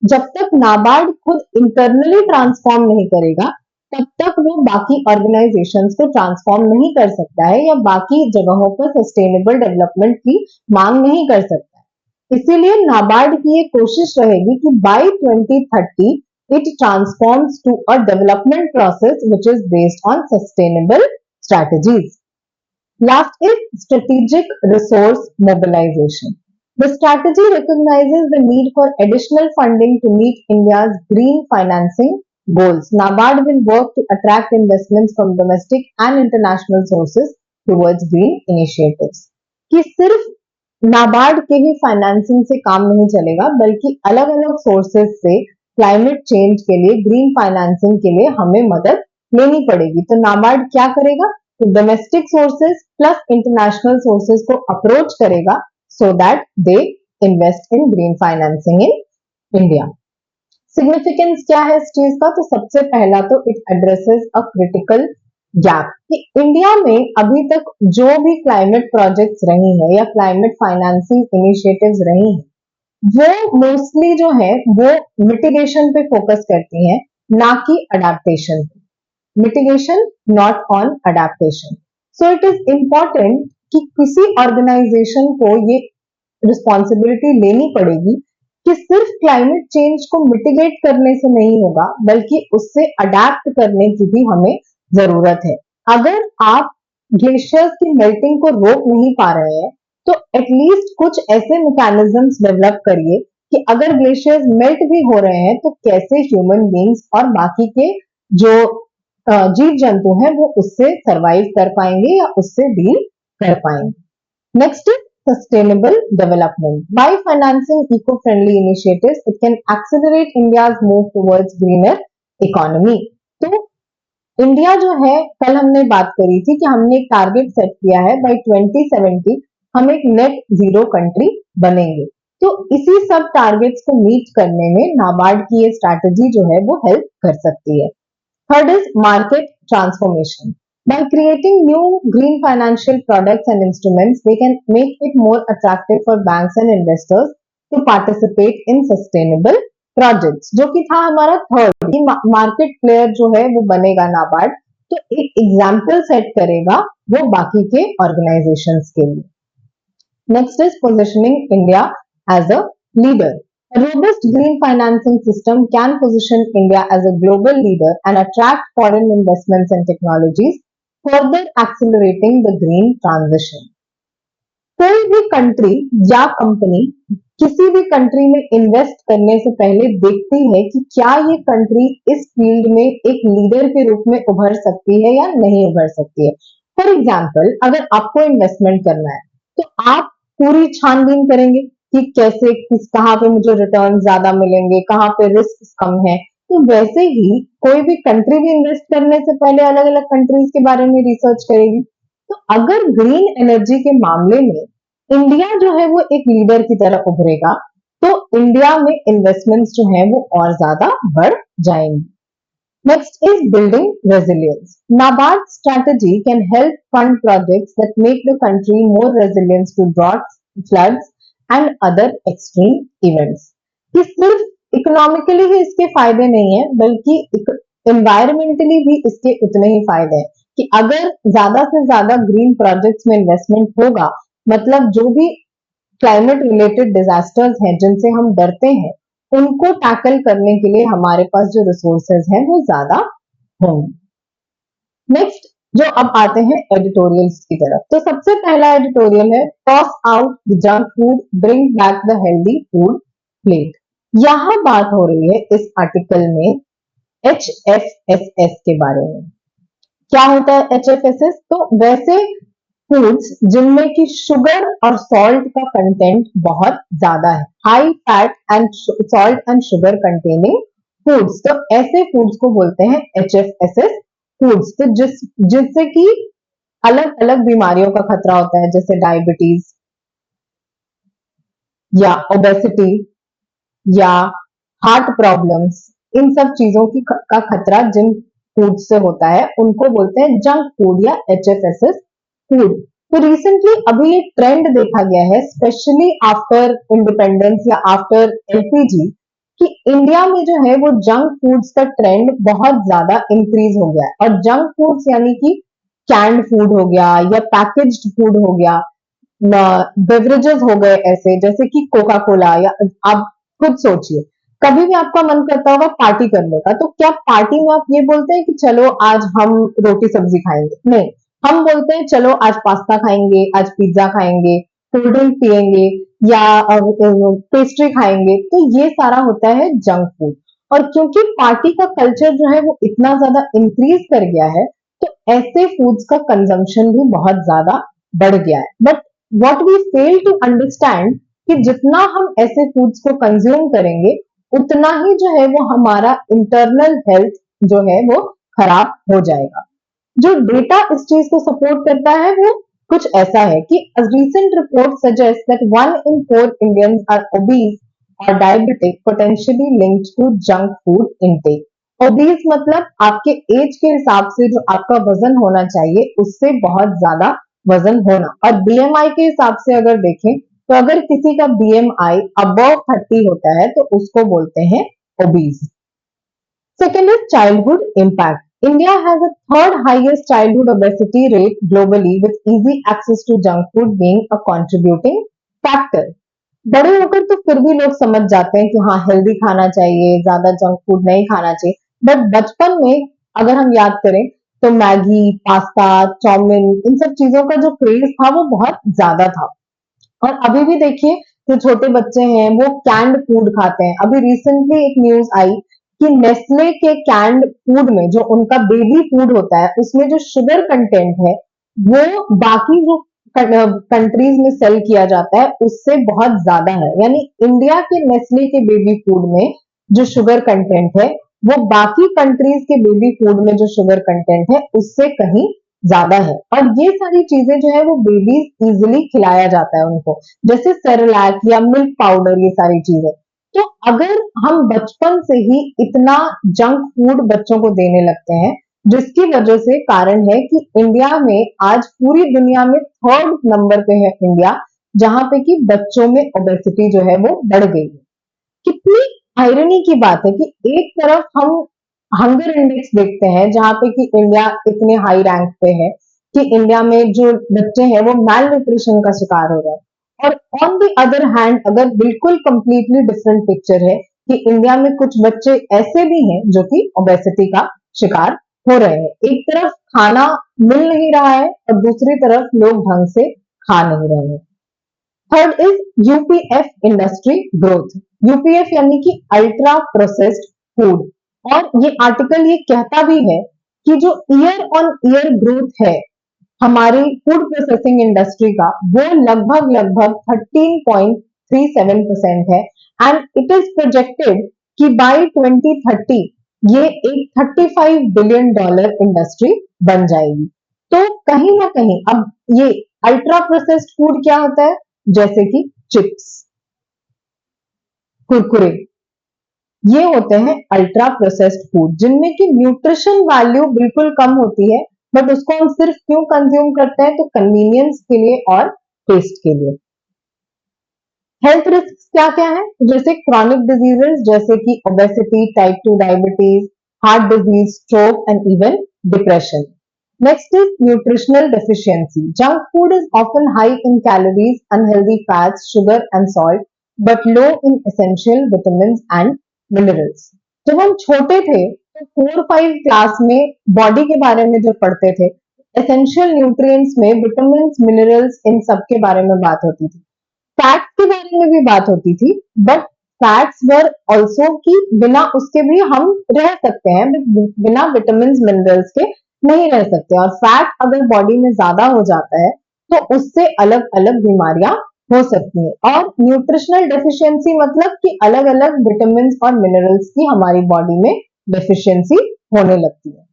जब तक नाबार्ड खुद इंटरनली ट्रांसफॉर्म नहीं करेगा तब तक वो बाकी ऑर्गेनाइजेशंस को ट्रांसफॉर्म नहीं कर सकता है या बाकी जगहों पर सस्टेनेबल डेवलपमेंट की मांग नहीं कर सकता है। इसीलिए नाबार्ड की ये कोशिश रहेगी कि by 2030 it transforms to a development process which is based on sustainable strategies. Last is strategic resource mobilization. The strategy recognizes the need for additional funding to meet India's green financing goals. NABARD will work to attract investments from domestic and international sources towards green initiatives. कि सिर्फ नाबार्ड के ही financing से काम नहीं चलेगा बल्कि अलग अलग सोर्सेस से क्लाइमेट चेंज के लिए, ग्रीन फाइनेंसिंग के लिए हमें मदद लेनी पड़ेगी। तो नाबार्ड क्या करेगा? Domestic sources plus international sources को अप्रोच करेगा so that they invest in green financing in India. Significance क्या है इस चीज का? तो सबसे पहला तो it addresses a critical gap कि इंडिया में अभी तक जो भी क्लाइमेट प्रोजेक्ट्स रही हैं या क्लाइमेट फाइनेंसिंग इनिशिएटिव्स रही हैं वो मोस्टली जो है वो मिटिगेशन पे फोकस करती हैं ना कि अडेप्टेशन पे। mitigation not on adaptation. So it is important कि किसी ऑर्गेनाइजेशन को ये रिस्पॉन्सिबिलिटी लेनी पड़ेगी कि सिर्फ क्लाइमेट चेंज को मिटिगेट करने से नहीं होगा बल्कि उससे अडेप्ट करने की भी हमें जरूरत है। अगर आप ग्लेशियर्स की मेल्टिंग को रोक नहीं पा रहे हैं तो एटलीस्ट कुछ ऐसे मैकेनिज्म्स डेवलप करिए कि अगर ग्लेशियर्स मेल्ट भी हो रहे हैं तो कैसे ह्यूमन बींग्स और बाकी के जो जीव जंतु हैं वो उससे सरवाइव कर पाएंगे या उससे डील कर पाएंगे। Next is sustainable development. By financing eco friendly initiatives it can accelerate India's move towards greener economy. तो इंडिया जो है, कल हमने बात करी थी कि हमने एक टारगेट सेट किया है बाय 2070 हम एक नेट जीरो कंट्री बनेंगे। तो इसी सब टारगेट्स को मीट करने में नाबार्ड की ये स्ट्रैटेजी जो है वो हेल्प कर सकती है। Third is market transformation. By creating new green financial products and instruments, they can make it more attractive for banks and investors to participate in sustainable projects. जो कि था हमारा थर्ड कि मार्केट प्लेयर जो है वो बनेगा नाबार्ड, तो एक एग्जाम्पल सेट करेगा वो बाकी के ऑर्गेनाइजेशंस के लिए। Next is positioning India as a leader. A robust green financing system can position India as a global leader and attract foreign investments and technologies, further accelerating the green transition. कोई भी country या company किसी भी country में invest करने से पहले देखती है कि क्या ये कंट्री इस फील्ड में एक लीडर के रूप में उभर सकती है या नहीं उभर सकती है। फॉर एग्जाम्पल, अगर आपको इन्वेस्टमेंट करना है तो आप पूरी छानबीन करेंगे कि कैसे कहाँ पे मुझे रिटर्न ज्यादा मिलेंगे, कहाँ पे रिस्क कम है। तो वैसे ही कोई भी कंट्री भी इन्वेस्ट करने से पहले अलग अलग कंट्रीज के बारे में रिसर्च करेगी। तो अगर ग्रीन एनर्जी के मामले में इंडिया जो है वो एक लीडर की तरह उभरेगा तो इंडिया में इन्वेस्टमेंट्स जो है वो और ज्यादा बढ़ जाएंगी। Next is building resilience. NABARD strategy can help fund projects that make the country more resilient to droughts, floods and other extreme events. कि सिर्फ इकोनॉमिकली ही इसके फायदे नहीं है बल्कि एनवायरमेंटली भी इसके उतने ही फायदे हैं कि अगर ज्यादा से ज्यादा ग्रीन प्रोजेक्ट्स में इन्वेस्टमेंट होगा, मतलब जो भी क्लाइमेट रिलेटेड डिजास्टर्स हैं जिनसे हम डरते हैं उनको टैकल करने के लिए हमारे पास जो रिसोर्सेज हैं वो ज्यादा होंगे। नेक्स्ट जो अब आते हैं एडिटोरियल्स की तरफ, तो सबसे पहला एडिटोरियल है toss out the junk food, bring back the healthy food plate. यहां बात हो रही है इस आर्टिकल में HFSS के बारे में। क्या होता है HFSS? तो वैसे फूड्स जिनमें की शुगर और सॉल्ट का कंटेंट बहुत ज्यादा है, high fat and salt and sugar containing foods, तो ऐसे फूड्स को बोलते हैं HFSS फूड्स। तो जिससे कि अलग अलग बीमारियों का खतरा होता है, जैसे डायबिटीज या ओबेसिटी या हार्ट प्रॉब्लम्स, इन सब चीजों का खतरा जिन फूड से होता है उनको बोलते हैं जंक फूड या HFSS फूड। तो रिसेंटली अभी एक ट्रेंड देखा गया है, स्पेशली आफ्टर इंडिपेंडेंस या आफ्टर LPG, कि इंडिया में जो है वो जंक फूड्स का ट्रेंड बहुत ज्यादा इंक्रीज हो गया है। और जंक फूड्स यानी कि कैंड फूड हो गया या पैकेज्ड फूड हो गया, बेवरेजेस हो गए ऐसे जैसे कि कोका कोला, या आप खुद सोचिए कभी भी आपका मन करता होगा पार्टी करने का, तो क्या पार्टी में आप ये बोलते हैं कि चलो आज हम रोटी सब्जी खाएंगे? नहीं, हम बोलते हैं चलो आज पास्ता खाएंगे, आज पिज्जा खाएंगे, कोल्ड ड्रिंक पिएंगे या पेस्ट्री खाएंगे। तो ये सारा होता है जंक फूड। और क्योंकि पार्टी का कल्चर जो है वो इतना ज्यादा इंक्रीज कर गया है तो ऐसे फूड्स का कंजम्पशन भी बहुत ज्यादा बढ़ गया है। But what we fail to understand कि जितना हम ऐसे फूड्स को कंज्यूम करेंगे उतना ही जो है वो हमारा इंटरनल हेल्थ जो है वो खराब हो जाएगा। जो डेटा इस चीज को सपोर्ट करता है वो कुछ ऐसा है कि a recent report suggests that 1 in 4 Indians are obese or diabetic, potentially linked to junk food intake. obese मतलब आपके एज के हिसाब से जो आपका वजन होना चाहिए उससे बहुत ज्यादा वजन होना। और BMI के हिसाब से अगर देखें तो अगर किसी का BMI above 30 होता है तो उसको बोलते हैं obese. Second is childhood impact. India has a third highest childhood obesity rate globally, with easy access to junk food being a contributing factor. बड़े होकर तो फिर भी लोग समझ जाते हैं कि हाँ हेल्दी खाना चाहिए, ज्यादा जंक फूड नहीं खाना चाहिए, बट बचपन में अगर हम याद करें तो मैगी, पास्ता, चाउमीन, इन सब चीजों का जो क्रेज था वो बहुत ज्यादा था। और अभी भी देखिए जो छोटे बच्चे हैं वो कैंड फूड खाते हैं। अभी रिसेंटली एक न्यूज आई कि नेस्ले के कैंड फूड में जो उनका बेबी फूड होता है उसमें जो शुगर कंटेंट है वो बाकी जो कंट्रीज में सेल किया जाता है उससे बहुत ज्यादा है। यानी इंडिया के नेस्ले के बेबी फूड में जो शुगर कंटेंट है वो बाकी कंट्रीज के बेबी फूड में जो शुगर कंटेंट है उससे कहीं ज्यादा है। और ये सारी चीजें जो है वो बेबीज इजिली खिलाया जाता है उनको, जैसे सेरेलैक या मिल्क पाउडर, ये सारी चीजें। तो अगर हम बचपन से ही इतना जंक फूड बच्चों को देने लगते हैं, जिसकी वजह से कारण है कि इंडिया में आज पूरी दुनिया में थर्ड नंबर पे है इंडिया, जहां पे कि बच्चों में ओबेसिटी जो है वो बढ़ गई है। कितनी आयरनी की बात है कि एक तरफ हम हंगर इंडेक्स देखते हैं जहां पे कि इंडिया इतने हाई रैंक पे है कि इंडिया में जो बच्चे हैं वो मैल न्यूट्रिशन का शिकार हो रहा है, और ऑन द अदर हैंड अगर बिल्कुल कंप्लीटली डिफरेंट पिक्चर है कि इंडिया में कुछ बच्चे ऐसे भी हैं जो कि ओबेसिटी का शिकार हो रहे हैं। एक तरफ खाना मिल नहीं रहा है और दूसरी तरफ लोग ढंग से खा नहीं रहे हैं। Third is UPF industry growth. UPF यानी कि अल्ट्रा प्रोसेस्ड फूड। और ये आर्टिकल ये कहता भी है कि जो ईयर ऑन ईयर ग्रोथ है हमारी फूड प्रोसेसिंग इंडस्ट्री का, वो लगभग लगभग 13.37% है। एंड इट इज प्रोजेक्टेड कि बाय 2030 ये एक $35 बिलियन इंडस्ट्री बन जाएगी। तो कहीं ना कहीं अब ये अल्ट्रा प्रोसेस्ड फूड क्या होता है, जैसे कि चिप्स, कुरकुरे, ये होते हैं अल्ट्रा प्रोसेस्ड फूड जिनमें की न्यूट्रिशन वैल्यू बिल्कुल कम होती है, बट उसको हम सिर्फ क्यों कंज्यूम करते हैं, तो कन्वीनियंस के लिए और टेस्ट के लिए। हेल्थ रिस्क क्या क्या है, जैसे क्रॉनिक डिजीजेस जैसे कि obesity, type 2 diabetes, heart disease, stroke and even depression. Next is nutritional deficiency. Junk food is often high in calories, unhealthy fats, sugar and salt, but low in essential vitamin and minerals. जब हम छोटे थे तो 4-5 class में body के बारे में जो पढ़ते थे, एसेंशियल न्यूट्रिएंट्स में विटामिन, मिनरल्स, इन सब के बारे में बात होती थी। फैट्स के बारे में भी बात होती थी, बट फैट्स वर ऑल्सो कि बिना उसके भी हम रह सकते हैं, बिना विटामिन मिनरल्स के नहीं रह सकते। और फैट अगर बॉडी में ज्यादा हो जाता है तो उससे अलग अलग बीमारियां हो सकती है। और न्यूट्रिशनल डेफिशिएंसी मतलब कि अलग अलग विटामिन और मिनरल्स की हमारी बॉडी में डेफिशिएंसी होने लगती है।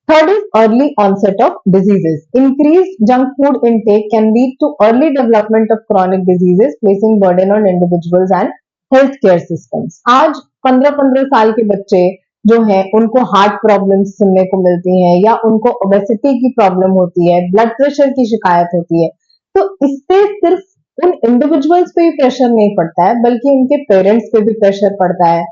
Third is early onset of diseases. Increased junk food intake can lead to early development of chronic diseases, placing burden on individuals and healthcare systems. आज 15-15 साल के बच्चे जो हैं उनको हार्ट प्रॉब्लम्स सुनने को मिलती हैं, या उनको ओबेसिटी की प्रॉब्लम होती है, ब्लड प्रेशर की शिकायत होती है। तो इससे सिर्फ उन इंडिविजुअल्स पे ही प्रेशर नहीं पड़ता है, बल्कि उनके पेरेंट्स पे भी प्रेशर पड़ता है,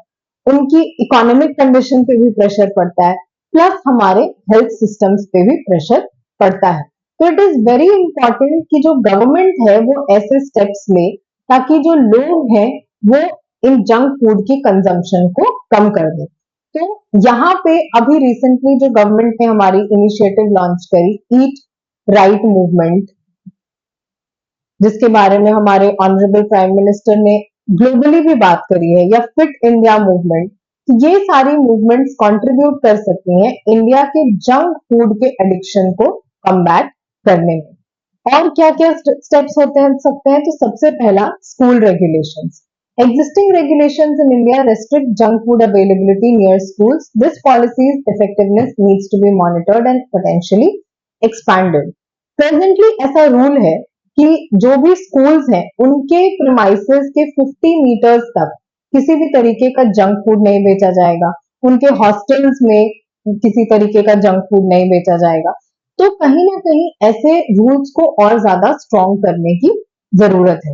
उनकी इकोनॉमिक कंडीशन पे भी प्रेशर पड़ता है, प्लस हमारे हेल्थ सिस्टम्स पे भी प्रेशर पड़ता है। तो इट इज वेरी इंपॉर्टेंट कि जो गवर्नमेंट है वो ऐसे स्टेप्स ले ताकि जो लोग हैं वो इन जंक फूड की कंजम्पशन को कम कर दे। तो यहाँ पे अभी रिसेंटली जो गवर्नमेंट ने हमारी इनिशिएटिव लॉन्च करी, ईट राइट मूवमेंट, जिसके बारे में हमारे ऑनरेबल प्राइम मिनिस्टर ने ग्लोबली भी बात करी है, या फिट इंडिया मूवमेंट, ये सारी मूवमेंट्स कंट्रीब्यूट कर सकती हैं इंडिया के जंक फूड के एडिक्शन को कम्बैट करने में। और क्या क्या स्टेप्स होते सकते हैं, तो सबसे पहला school regulations. Existing regulations in India restrict junk food availability near schools. This policy's effectiveness needs to be monitored and potentially expanded. Presently ऐसा रूल है कि जो भी स्कूल्स हैं उनके प्रीमाइसेस के 50 मीटर्स तक किसी भी तरीके का जंक फूड नहीं बेचा जाएगा, उनके हॉस्टल्स में किसी तरीके का जंक फूड नहीं बेचा जाएगा। तो कहीं ना कहीं ऐसे रूल्स को और ज्यादा स्ट्रॉन्ग करने की जरूरत है।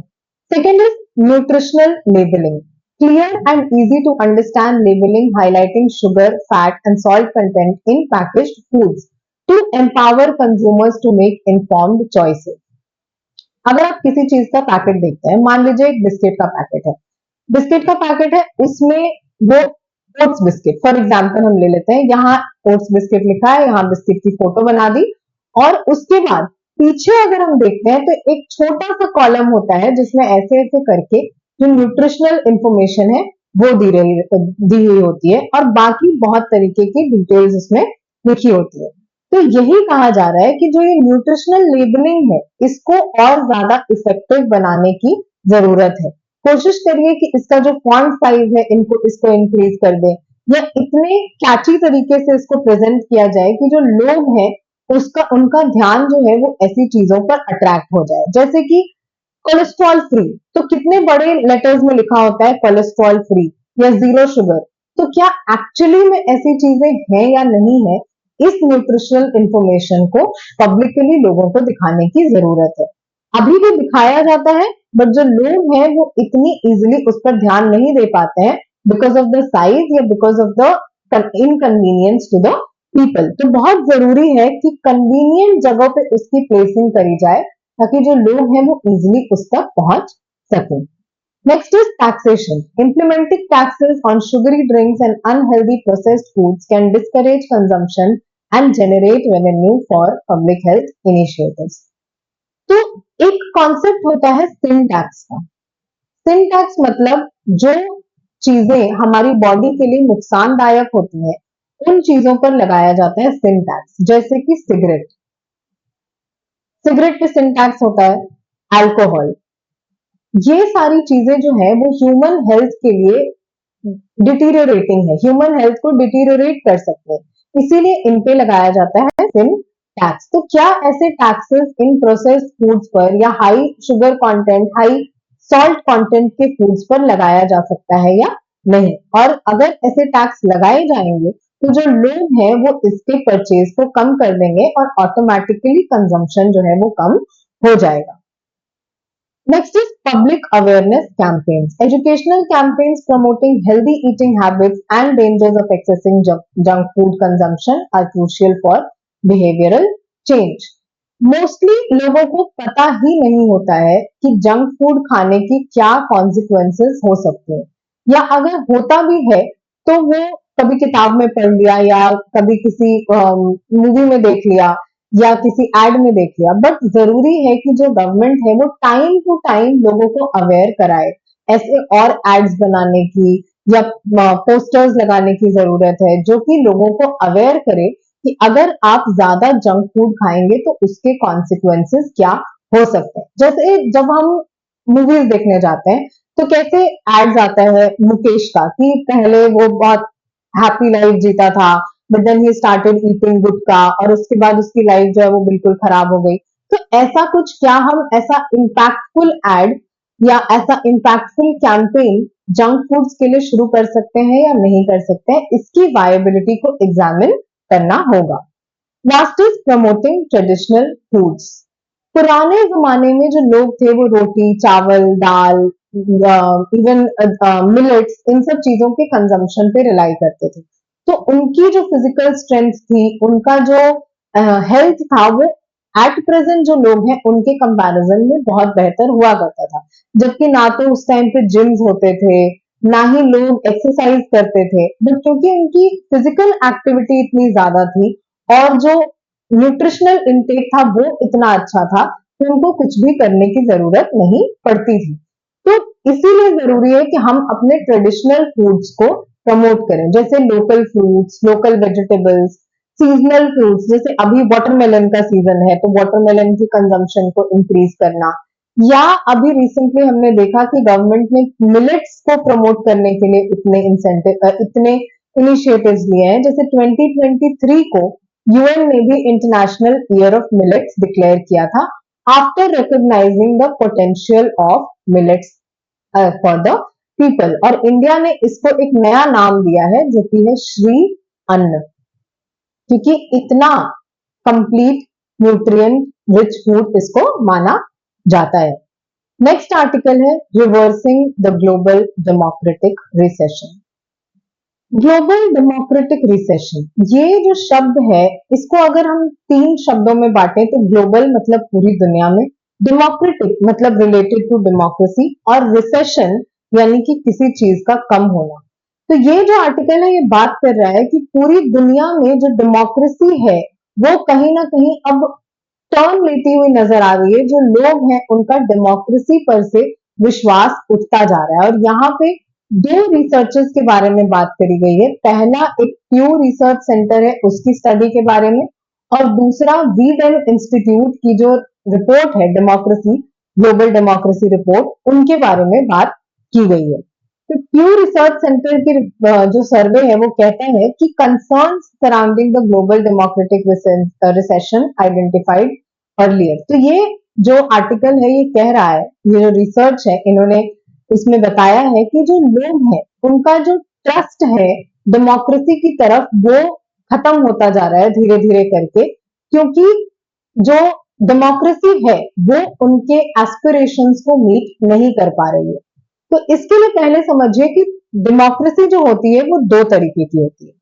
Second is nutritional labelling. Clear and easy to understand labeling highlighting sugar, fat and salt content in packaged foods to empower consumers to make informed choices. अगर आप किसी चीज का पैकेट देखते हैं, मान लीजिए एक बिस्किट का पैकेट है, बिस्किट का पैकेट है, उसमें वो ओट्स बिस्किट फॉर एग्जाम्पल हम ले लेते हैं, यहाँ ओट्स बिस्किट लिखा है, यहाँ बिस्किट की फोटो बना दी, और उसके बाद पीछे अगर हम देखते हैं तो एक छोटा सा कॉलम होता है जिसमें ऐसे ऐसे करके जो न्यूट्रिशनल इंफॉर्मेशन है वो दी हुई होती है, और बाकी बहुत तरीके की डिटेल्स उसमें लिखी होती है। तो यही कहा जा रहा है कि जो ये न्यूट्रिशनल लेबलिंग है इसको और ज्यादा इफेक्टिव बनाने की जरूरत है। कोशिश करिए कि इसका जो फॉन्ट साइज है इसको इंक्रीज कर दें, या इतने कैची तरीके से इसको प्रेजेंट किया जाए कि जो लोग हैं उसका उनका ध्यान जो है वो ऐसी चीजों पर अट्रैक्ट हो जाए। जैसे कि कोलेस्ट्रॉल फ्री, तो कितने बड़े लेटर्स में लिखा होता है कोलेस्ट्रॉल फ्री या जीरो शुगर। तो क्या एक्चुअली में ऐसी चीजें हैं या नहीं है, इस न्यूट्रिशनल इंफॉर्मेशन को पब्लिकली लोगों को दिखाने की जरूरत है। अभी भी दिखाया जाता है, बट जो लोग हैं वो इतनी इजीली उस पर ध्यान नहीं दे पाते हैं बिकॉज ऑफ द साइज या because of the inconvenience to the people. तो बहुत जरूरी है कि कन्वीनियंट जगह पे उसकी प्लेसिंग करी जाए ताकि जो लोग हैं वो इजिली उस तक पहुंच सके। Next is taxation. Implementing taxes on sugary drinks and unhealthy processed foods can discourage consumption and generate revenue for public health initiatives. तो एक कॉन्सेप्ट होता है सिन टैक्स का। सिन टैक्स मतलब जो चीजें हमारी बॉडी के लिए नुकसानदायक होती हैं उन चीजों पर लगाया जाता है सिन टैक्स। जैसे कि सिगरेट, सिगरेट पे सिन टैक्स होता है, अल्कोहल, ये सारी चीजें जो है वो ह्यूमन हेल्थ के लिए डिटीरियोरेटिंग है, ह्यूमन हेल्थ को डिटीरियोरेट कर सकते हैं, इसीलिए इन पे लगाया जाता है सिन टैक्स। तो क्या ऐसे टैक्सेस इन प्रोसेस्ड फूड्स पर या high sugar content, high salt content के फूड्स पर लगाया जा सकता है या नहीं? और अगर ऐसे टैक्स लगाए जाएंगे तो जो लोग हैं वो इसके परचेज को कम कर देंगे और ऑटोमेटिकली कंजम्पशन जो है वो कम हो जाएगा। Next is public awareness campaigns. Educational campaigns promoting healthy eating habits and dangers of excessive junk food consumption are crucial for behavioral change. Mostly लोगों को पता ही नहीं होता है कि जंक फूड खाने की क्या कॉन्सिक्वेंसेस हो सकते हैं, या अगर होता भी है तो वो कभी किताब में पढ़ लिया या कभी किसी मूवी में देख लिया या किसी एड में देख लिया। बट जरूरी है कि जो गवर्नमेंट है वो टाइम टू टाइम लोगों को अवेयर कराए, ऐसे और एड्स बनाने की या पोस्टर्स लगाने की जरूरत है जो कि लोगों को अवेयर करे कि अगर आप ज्यादा जंक फूड खाएंगे तो उसके कॉन्सिक्वेंसेस क्या हो सकते हैं। जैसे जब हम मूवीज देखने जाते हैं तो कैसे एड्स आता है मुकेश का कि पहले वो बहुत हैप्पी लाइफ जीता था, but then he started eating gutkha और उसके बाद उसकी लाइफ जो है वो बिल्कुल खराब हो गई। तो ऐसा कुछ, क्या हम ऐसा इम्पैक्टफुल एड या ऐसा इम्पैक्टफुल कैंपेन जंक फूड्स के लिए शुरू कर सकते हैं या नहीं कर सकते हैं, इसकी वायबिलिटी को एग्जामिन करना होगा। Last is promoting traditional foods. पुराने जमाने में जो लोग थे वो रोटी, चावल, दाल, इवन मिलेट्स, इन सब चीजों के कंजम्पशन पे रिलाई करते थे। तो उनकी जो फिजिकल स्ट्रेंथ थी, उनका जो हेल्थ था, वो एट प्रेजेंट जो लोग हैं उनके कंपैरिजन में बहुत बेहतर हुआ करता था। जबकि ना तो उस टाइम पे जिम्स होते थे, ना ही लोग एक्सरसाइज करते थे, बट क्योंकि उनकी फिजिकल एक्टिविटी इतनी ज्यादा थी और जो न्यूट्रिशनल इनटेक था वो इतना अच्छा था कि उनको कुछ भी करने की जरूरत नहीं पड़ती थी। तो इसीलिए जरूरी है कि हम अपने ट्रेडिशनल फूड्स को प्रमोट करें, जैसे local fruits, local vegetables, seasonal fruits. जैसे अभी वाटरमेलन का सीजन है तो वाटरमेलन की कंजम्पशन को इंक्रीज करना, या अभी रिसेंटली हमने देखा कि गवर्नमेंट ने मिलेट्स को प्रमोट करने के लिए इतने इनिशिएटिव्स लिए हैं। जैसे 2023 को यूएन ने भी international year of millets declare किया था after recognising the potential of millets for the people, और इंडिया ने इसको एक नया नाम दिया है जो कि है श्री अन्न, क्योंकि इतना कंप्लीट न्यूट्रिएंट रिच फूड इसको माना जाता है। नेक्स्ट आर्टिकल है reversing the global democratic recession. Global democratic recession, ये जो शब्द है इसको अगर हम 3 शब्दों में बांटें तो ग्लोबल मतलब पूरी दुनिया में, डेमोक्रेटिक मतलब रिलेटेड टू डेमोक्रेसी, और रिसेशन यानी कि किसी चीज का कम होना। तो ये जो आर्टिकल है ये बात कर रहा है कि पूरी दुनिया में जो डेमोक्रेसी है वो कहीं ना कहीं अब टर्न लेती हुई नजर आ रही है। जो लोग हैं उनका डेमोक्रेसी पर से विश्वास उठता जा रहा है, और यहाँ पे 2 रिसर्चर्स के बारे में बात करी गई है। पहला एक प्यू रिसर्च सेंटर है उसकी स्टडी के बारे में, और दूसरा वीडेम इंस्टीट्यूट की जो रिपोर्ट है डेमोक्रेसी, ग्लोबल डेमोक्रेसी रिपोर्ट, उनके बारे में बात की गई है। तो प्यू रिसर्च सेंटर की जो सर्वे है वो कहता है कि concerns surrounding the global democratic recession identified earlier. तो ये जो आर्टिकल है ये कह रहा है, ये जो रिसर्च है इन्होंने इसमें बताया है कि जो लोग हैं उनका जो ट्रस्ट है डेमोक्रेसी की तरफ वो खत्म होता जा रहा है धीरे धीरे करके, क्योंकि जो डेमोक्रेसी है वो उनके एस्पिरेशंस को मीट नहीं कर पा रही है। तो इसके लिए पहले समझिए कि डेमोक्रेसी जो होती है वो दो तरीके की होती है,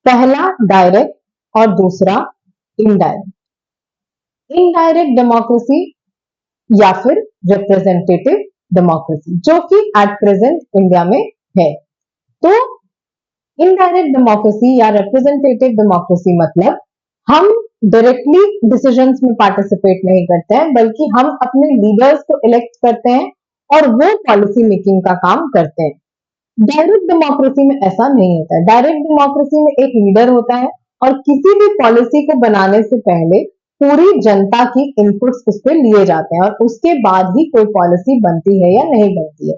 पहला डायरेक्ट और दूसरा इनडायरेक्ट। इनडायरेक्ट डेमोक्रेसी या फिर रिप्रेजेंटेटिव डेमोक्रेसी, जो कि एट प्रेजेंट इंडिया में है। तो इनडायरेक्ट डेमोक्रेसी या रिप्रेजेंटेटिव डेमोक्रेसी मतलब हम डायरेक्टली डिसीजंस में पार्टिसिपेट नहीं करते हैं, बल्कि हम अपने लीडर्स को इलेक्ट करते हैं और वो पॉलिसी मेकिंग का काम करते हैं। डायरेक्ट डेमोक्रेसी में ऐसा नहीं होता है। डायरेक्ट डेमोक्रेसी में एक लीडर होता है और किसी भी पॉलिसी को बनाने से पहले पूरी जनता की इनपुट्स उस पर लिए जाते हैं और उसके बाद ही कोई पॉलिसी बनती है या नहीं बनती है।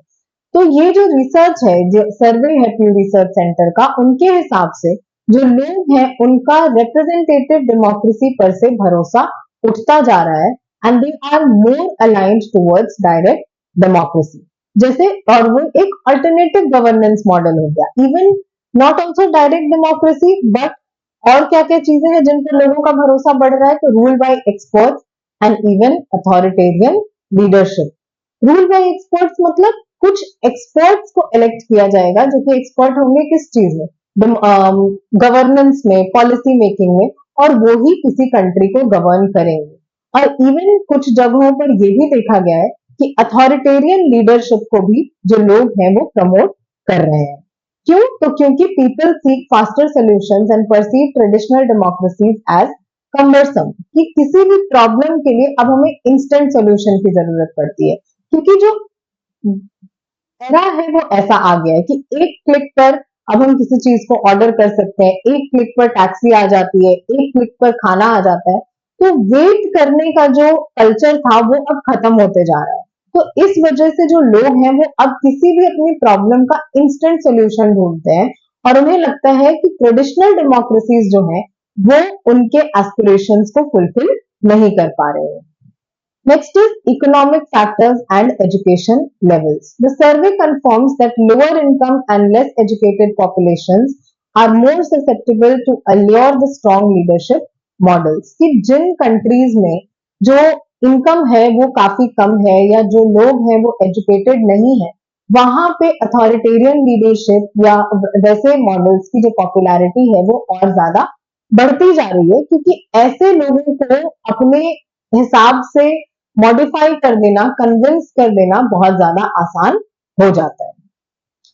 तो ये जो रिसर्च है, जो सर्वे है प्यू रिसर्च सेंटर का, उनके हिसाब से जो लोग हैं उनका रिप्रेजेंटेटिव डेमोक्रेसी पर से भरोसा उठता जा रहा है and they are more aligned towards direct democracy. जैसे, और वो एक अल्टरनेटिव गवर्नेंस मॉडल हो गया, even not also direct democracy but और क्या क्या चीजें हैं जिन पर लोगों का भरोसा बढ़ रहा है। तो rule by experts and even authoritarian leadership. Rule by experts मतलब कुछ एक्सपर्ट्स को इलेक्ट किया जाएगा जो कि एक्सपर्ट होंगे किस चीज में, गवर्नेंस में, पॉलिसी मेकिंग में, और वो ही किसी कंट्री को गवर्न करेंगे। और इवन कुछ जगहों पर ये भी देखा गया है कि अथॉरिटेरियन लीडरशिप को भी जो लोग हैं वो प्रमोट कर रहे हैं। क्यों? तो क्योंकि people seek faster solutions and perceive traditional democracies as cumbersome, कि किसी भी प्रॉब्लम के लिए अब हमें इंस्टेंट सॉल्यूशन की जरूरत पड़ती है, क्योंकि जो एरा है वो ऐसा आ गया है कि एक क्लिक पर अब हम किसी चीज को ऑर्डर कर सकते हैं, एक क्लिक पर टैक्सी आ जाती है, एक क्लिक पर खाना आ जाता है। तो वेट करने का जो कल्चर था वो अब खत्म होते जा रहा है। तो इस वजह से जो लोग हैं वो अब किसी भी अपनी प्रॉब्लम का इंस्टेंट सोल्यूशन ढूंढते हैं और उन्हें लगता है कि ट्रेडिशनल डेमोक्रेसीज जो है वो उनके एस्पिरेशंस को फुलफिल नहीं कर पा रहे हैं। Next is economic factors and education levels. The survey confirms that lower income and less educated populations are more susceptible to allure the strong leadership models. कि जिन countries में जो इनकम है वो काफी कम है या जो लोग हैं वो एजुकेटेड नहीं है, वहां पे अथॉरिटेरियन लीडरशिप या वैसे मॉडल्स की जो पॉपुलैरिटी है वो और ज्यादा बढ़ती जा रही है, क्योंकि ऐसे लोगों को अपने हिसाब से मॉडिफाई कर देना, कन्विंस कर देना बहुत ज्यादा आसान हो जाता है।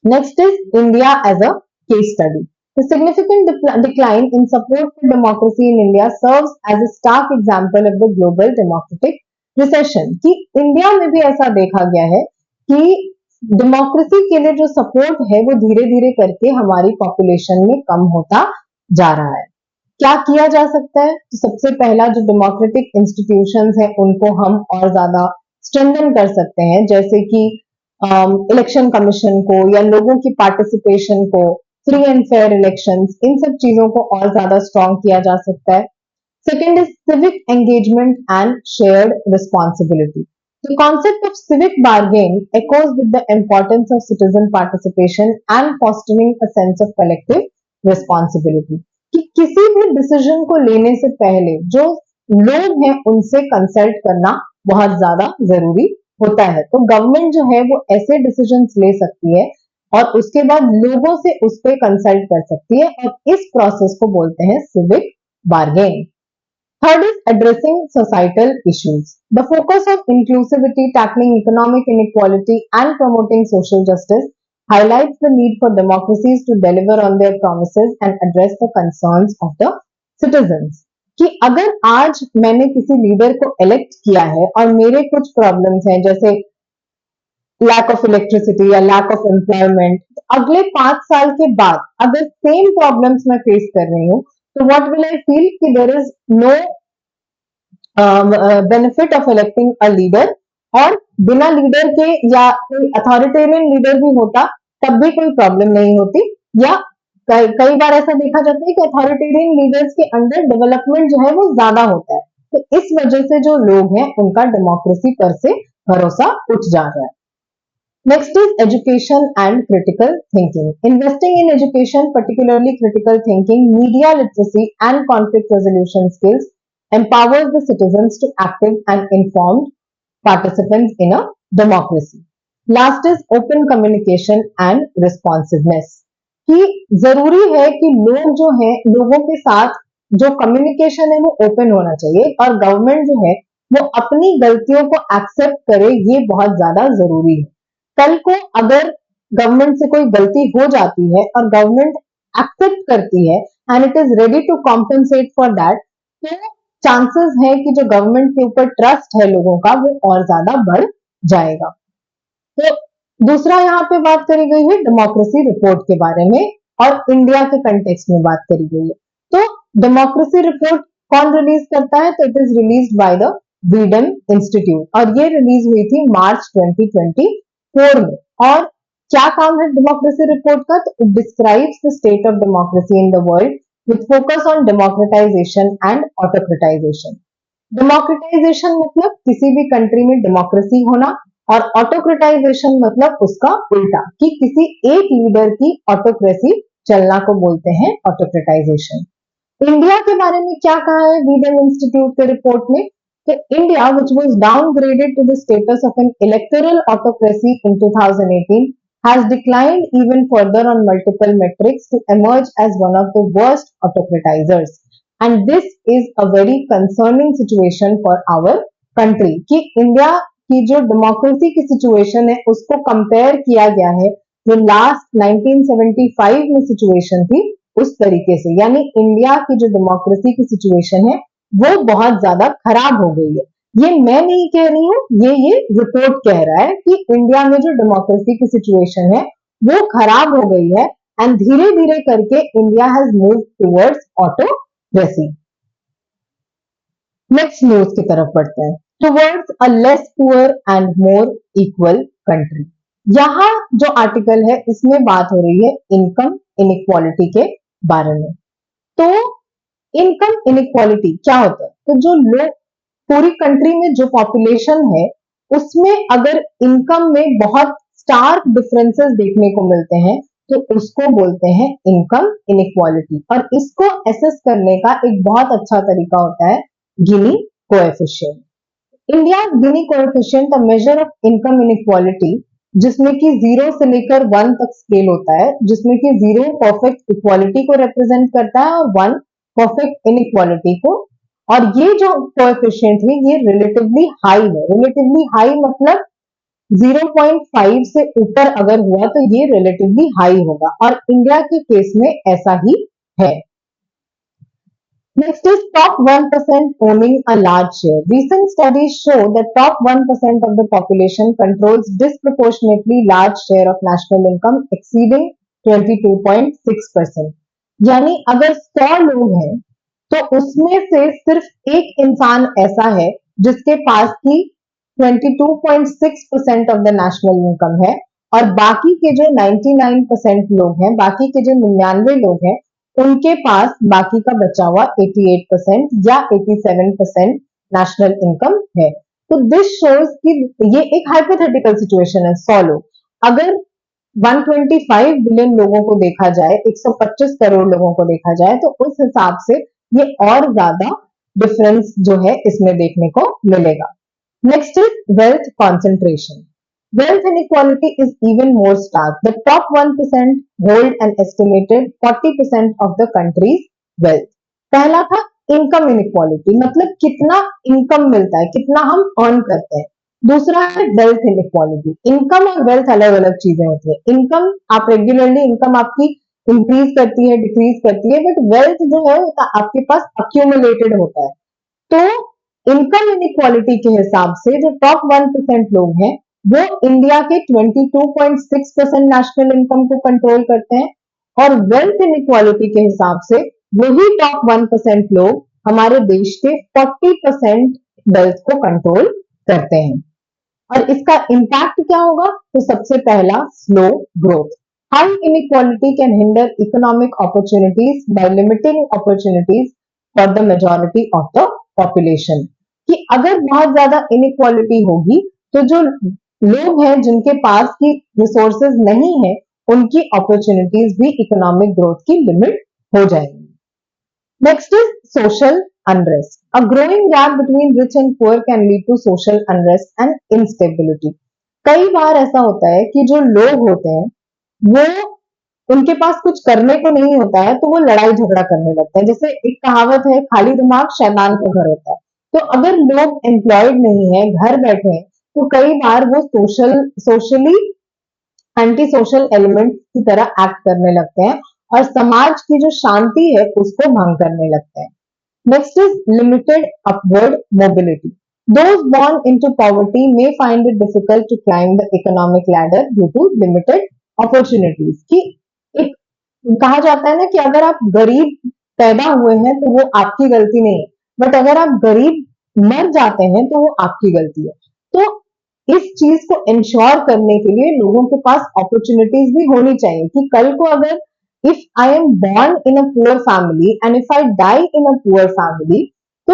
Next is India as a case study. The significant decline in support for democracy in India serves as a stark example of the global democratic recession। कि इंडिया में भी ऐसा देखा गया है कि डेमोक्रेसी के लिए जो सपोर्ट है वो धीरे धीरे करके हमारी पॉपुलेशन में कम होता जा रहा है। क्या किया जा सकता है? तो सबसे पहला, जो डेमोक्रेटिक इंस्टीट्यूशंस हैं उनको हम और ज्यादा स्ट्रेंथन कर सकते हैं, जैसे कि इलेक्शन कमीशन को या लोगों की पार्टिसिपेशन को, फ्री एंड फेयर इलेक्शंस, इन सब चीजों को और ज्यादा स्ट्रॉन्ग किया जा सकता है। Second is civic engagement and shared responsibility. The concept of civic bargain echoes with the importance of citizen participation and fostering a sense of collective responsibility। कि किसी भी डिसीजन को लेने से पहले जो लोग हैं उनसे कंसल्ट करना बहुत ज्यादा जरूरी होता है। तो गवर्नमेंट जो है वो ऐसे डिसीजंस ले सकती है और उसके बाद लोगों से उस पर कंसल्ट कर सकती है, और इस प्रोसेस को बोलते हैं civic bargain. Third is addressing societal issues. The focus of inclusivity, tackling economic inequality, and promoting social justice highlights the need for democracies to deliver on their promises and address the concerns of the citizens। कि अगर आज मैंने किसी leader को elect किया है और मेरे कुछ प्रॉब्लम्स हैं, जैसे लैक ऑफ इलेक्ट्रिसिटी या लैक ऑफ एम्प्लॉयमेंट, अगले 5 साल के बाद अगर सेम प्रॉब्लम्स मैं फेस कर रही हूँ तो व्हाट विल आई फील कि there is no benefit of electing a leader, और बिना लीडर के या कोई अथॉरिटेरियन लीडर भी होता तब भी कोई प्रॉब्लम नहीं होती, या कई बार ऐसा देखा जाता है कि अथॉरिटेरियन लीडर्स के अंडर डेवलपमेंट जो है वो ज्यादा होता है, तो इस वजह से जो लोग हैं उनका डेमोक्रेसी पर से भरोसा उठ जा रहा है। Next is education and critical thinking. Investing in education, particularly critical thinking, media literacy, and conflict resolution skills empowers the citizens to active and informed participants in a democracy. Last is open communication and responsiveness. कि जरूरी है कि लोग जो है, लोगों के साथ जो कम्युनिकेशन है वो ओपन होना चाहिए, और गवर्नमेंट जो है वो अपनी गलतियों को एक्सेप्ट करे, ये बहुत ज्यादा जरूरी है। कल को अगर गवर्नमेंट से कोई गलती हो जाती है और गवर्नमेंट एक्सेप्ट करती है and it is ready to compensate for that, तो चांसेस है कि जो गवर्नमेंट के ऊपर ट्रस्ट है लोगों का वो और ज्यादा बढ़ जाएगा। तो दूसरा यहाँ पे बात करी गई है डेमोक्रेसी रिपोर्ट के बारे में, और इंडिया के कंटेक्स्ट में बात करी गई है। तो डेमोक्रेसी रिपोर्ट कौन रिलीज करता है? तो it is release by the freedom institute, और ये रिलीज हुई थी मार्च 2024 में। और क्या काम है डेमोक्रेसी रिपोर्ट का? तो it describes the state of democracy in the world with focus on democratisation and autocratisation. Democratisation मतलब किसी भी कंट्री में डेमोक्रेसी होना, और ऑटोक्रेटाइजेशन मतलब उसका उल्टा, कि किसी एक लीडर की ऑटोक्रेसी चलना को बोलते हैं ऑटोक्रेटाइजेशन। इंडिया के बारे में क्या कहा है फ्रीडम इंस्टीट्यूट के रिपोर्ट में? कि India which was downgraded to the status of an electoral autocracy in 2018 has declined even further on multiple metrics to emerge as one of the worst autocratizers, and this is a very concerning situation for our country। कि India की जो democracy की situation है उसको compare किया गया है जो लास्ट 1975 में सिचुएशन थी उस तरीके से, यानी इंडिया की जो डेमोक्रेसी की सिचुएशन है वो बहुत ज्यादा खराब हो गई है। ये मैं नहीं कह रही हूँ, ये रिपोर्ट कह रहा है कि इंडिया में जो डेमोक्रेसी की सिचुएशन है वो खराब हो गई है, एंड धीरे धीरे करके India has move towards autocracy. Next news की तरफ बढ़ते हैं। Towards a less poor and more equal country. यहाँ जो आर्टिकल है इसमें बात हो रही है इनकम इनइक्वालिटी के बारे में। तो इनकम इनइक्वालिटी क्या होता है? तो जो लोग पूरी कंट्री में जो पॉपुलेशन है उसमें अगर इनकम में बहुत स्टार्क डिफरेंसेस देखने को मिलते हैं तो उसको बोलते हैं इनकम इनइक्वालिटी, और इसको एसेस करने का एक बहुत अच्छा तरीका होता है गिनी coefficient. India Guinea coefficient a measure of income inequality, जिसमें कि 0 से लेकर 1 तक स्केल होता है, जिसमें कि 0 परफेक्ट इक्वालिटी को रिप्रेजेंट करता है और 1 परफेक्ट इनइक्वालिटी को। और ये जो कोएफिशिएंट है ये रिलेटिवली हाई है। रिलेटिवली हाई मतलब 0.5 से ऊपर अगर हुआ तो ये रिलेटिवली हाई होगा, और इंडिया के केस में ऐसा ही है। Next is top 1% owning a large share. Recent studies show that top 1% of the population controls disproportionately large share of national income exceeding 22.6%. यानी अगर 100 लोग हैं तो उसमें से सिर्फ एक इंसान ऐसा है जिसके पास की 22.6% ऑफ द नेशनल इनकम है, और बाकी के जो 99% लोग हैं, बाकी के जो 99 लोग हैं उनके पास बाकी का बचा हुआ 88% या 87% नेशनल इनकम है। तो दिस शोज कि ये एक हाइपोथेटिकल सिचुएशन है। 100 लोग, अगर 125 बिलियन लोगों को देखा जाए, 125 करोड़ लोगों को देखा जाए, तो उस हिसाब से ये और ज्यादा डिफरेंस जो है इसमें देखने को मिलेगा। Next is wealth concentration. Wealth inequality is even more stark. The top 1% hold an estimated 40% of the country's wealth. पहला था इनकम इनइक्वालिटी, मतलब कितना इनकम मिलता है, कितना हम अर्न करते हैं। दूसरा है वेल्थ इनइक्वालिटी। इनकम और वेल्थ अलग अलग चीजें होती है। इनकम आप रेगुलरली इनकम आपकी इंक्रीज करती है, डिक्रीज करती है, बट वेल्थ जो है आपके पास अक्यूमुलेटेड होता है। तो इनकम इनइक्वालिटी के हिसाब से जो टॉप 1% लोग हैं वो इंडिया के 22.6% नेशनल इनकम को कंट्रोल करते हैं, और वेल्थ इनइक्वालिटी के हिसाब से वही टॉप 1% लोग हमारे देश के 40% वेल्थ को कंट्रोल करते हैं। और इसका इम्पैक्ट क्या होगा? तो सबसे पहला, slow growth. High inequality can hinder economic opportunities by limiting opportunities for the majority of the population. कि अगर बहुत ज्यादा इनइक्वालिटी होगी तो जो लोग हैं जिनके पास की रिसोर्सेज नहीं है, उनकी अपॉर्चुनिटीज भी इकोनॉमिक ग्रोथ की लिमिट हो जाएगी। Next is social unrest. A growing gap between rich and poor can lead to social unrest and instability. कई बार ऐसा होता है कि जो लोग होते हैं वो उनके पास कुछ करने को नहीं होता है तो वो लड़ाई झगड़ा करने लगते हैं। जैसे एक कहावत है, खाली दिमाग शैतान का घर होता है। तो अगर लोग एम्प्लॉयड नहीं है, घर बैठे हैं, तो कई बार वो सोशली एंटी सोशल एलिमेंट की तरह एक्ट करने लगते हैं और समाज की जो शांति है उसको भंग करने लगते हैं। Next is limited upward mobility. Those born into poverty may find it difficult to climb the economic ladder due to limited opportunities। कि एक कहा जाता है ना कि अगर आप गरीब पैदा हुए हैं तो वो आपकी गलती नहीं है, बट अगर आप गरीब मर जाते हैं तो वो आपकी गलती है। तो इस चीज को इंश्योर करने के लिए लोगों के पास अपॉर्चुनिटीज भी होनी चाहिए कि कल को अगर if I am born in a poor family and if I die in a poor family, तो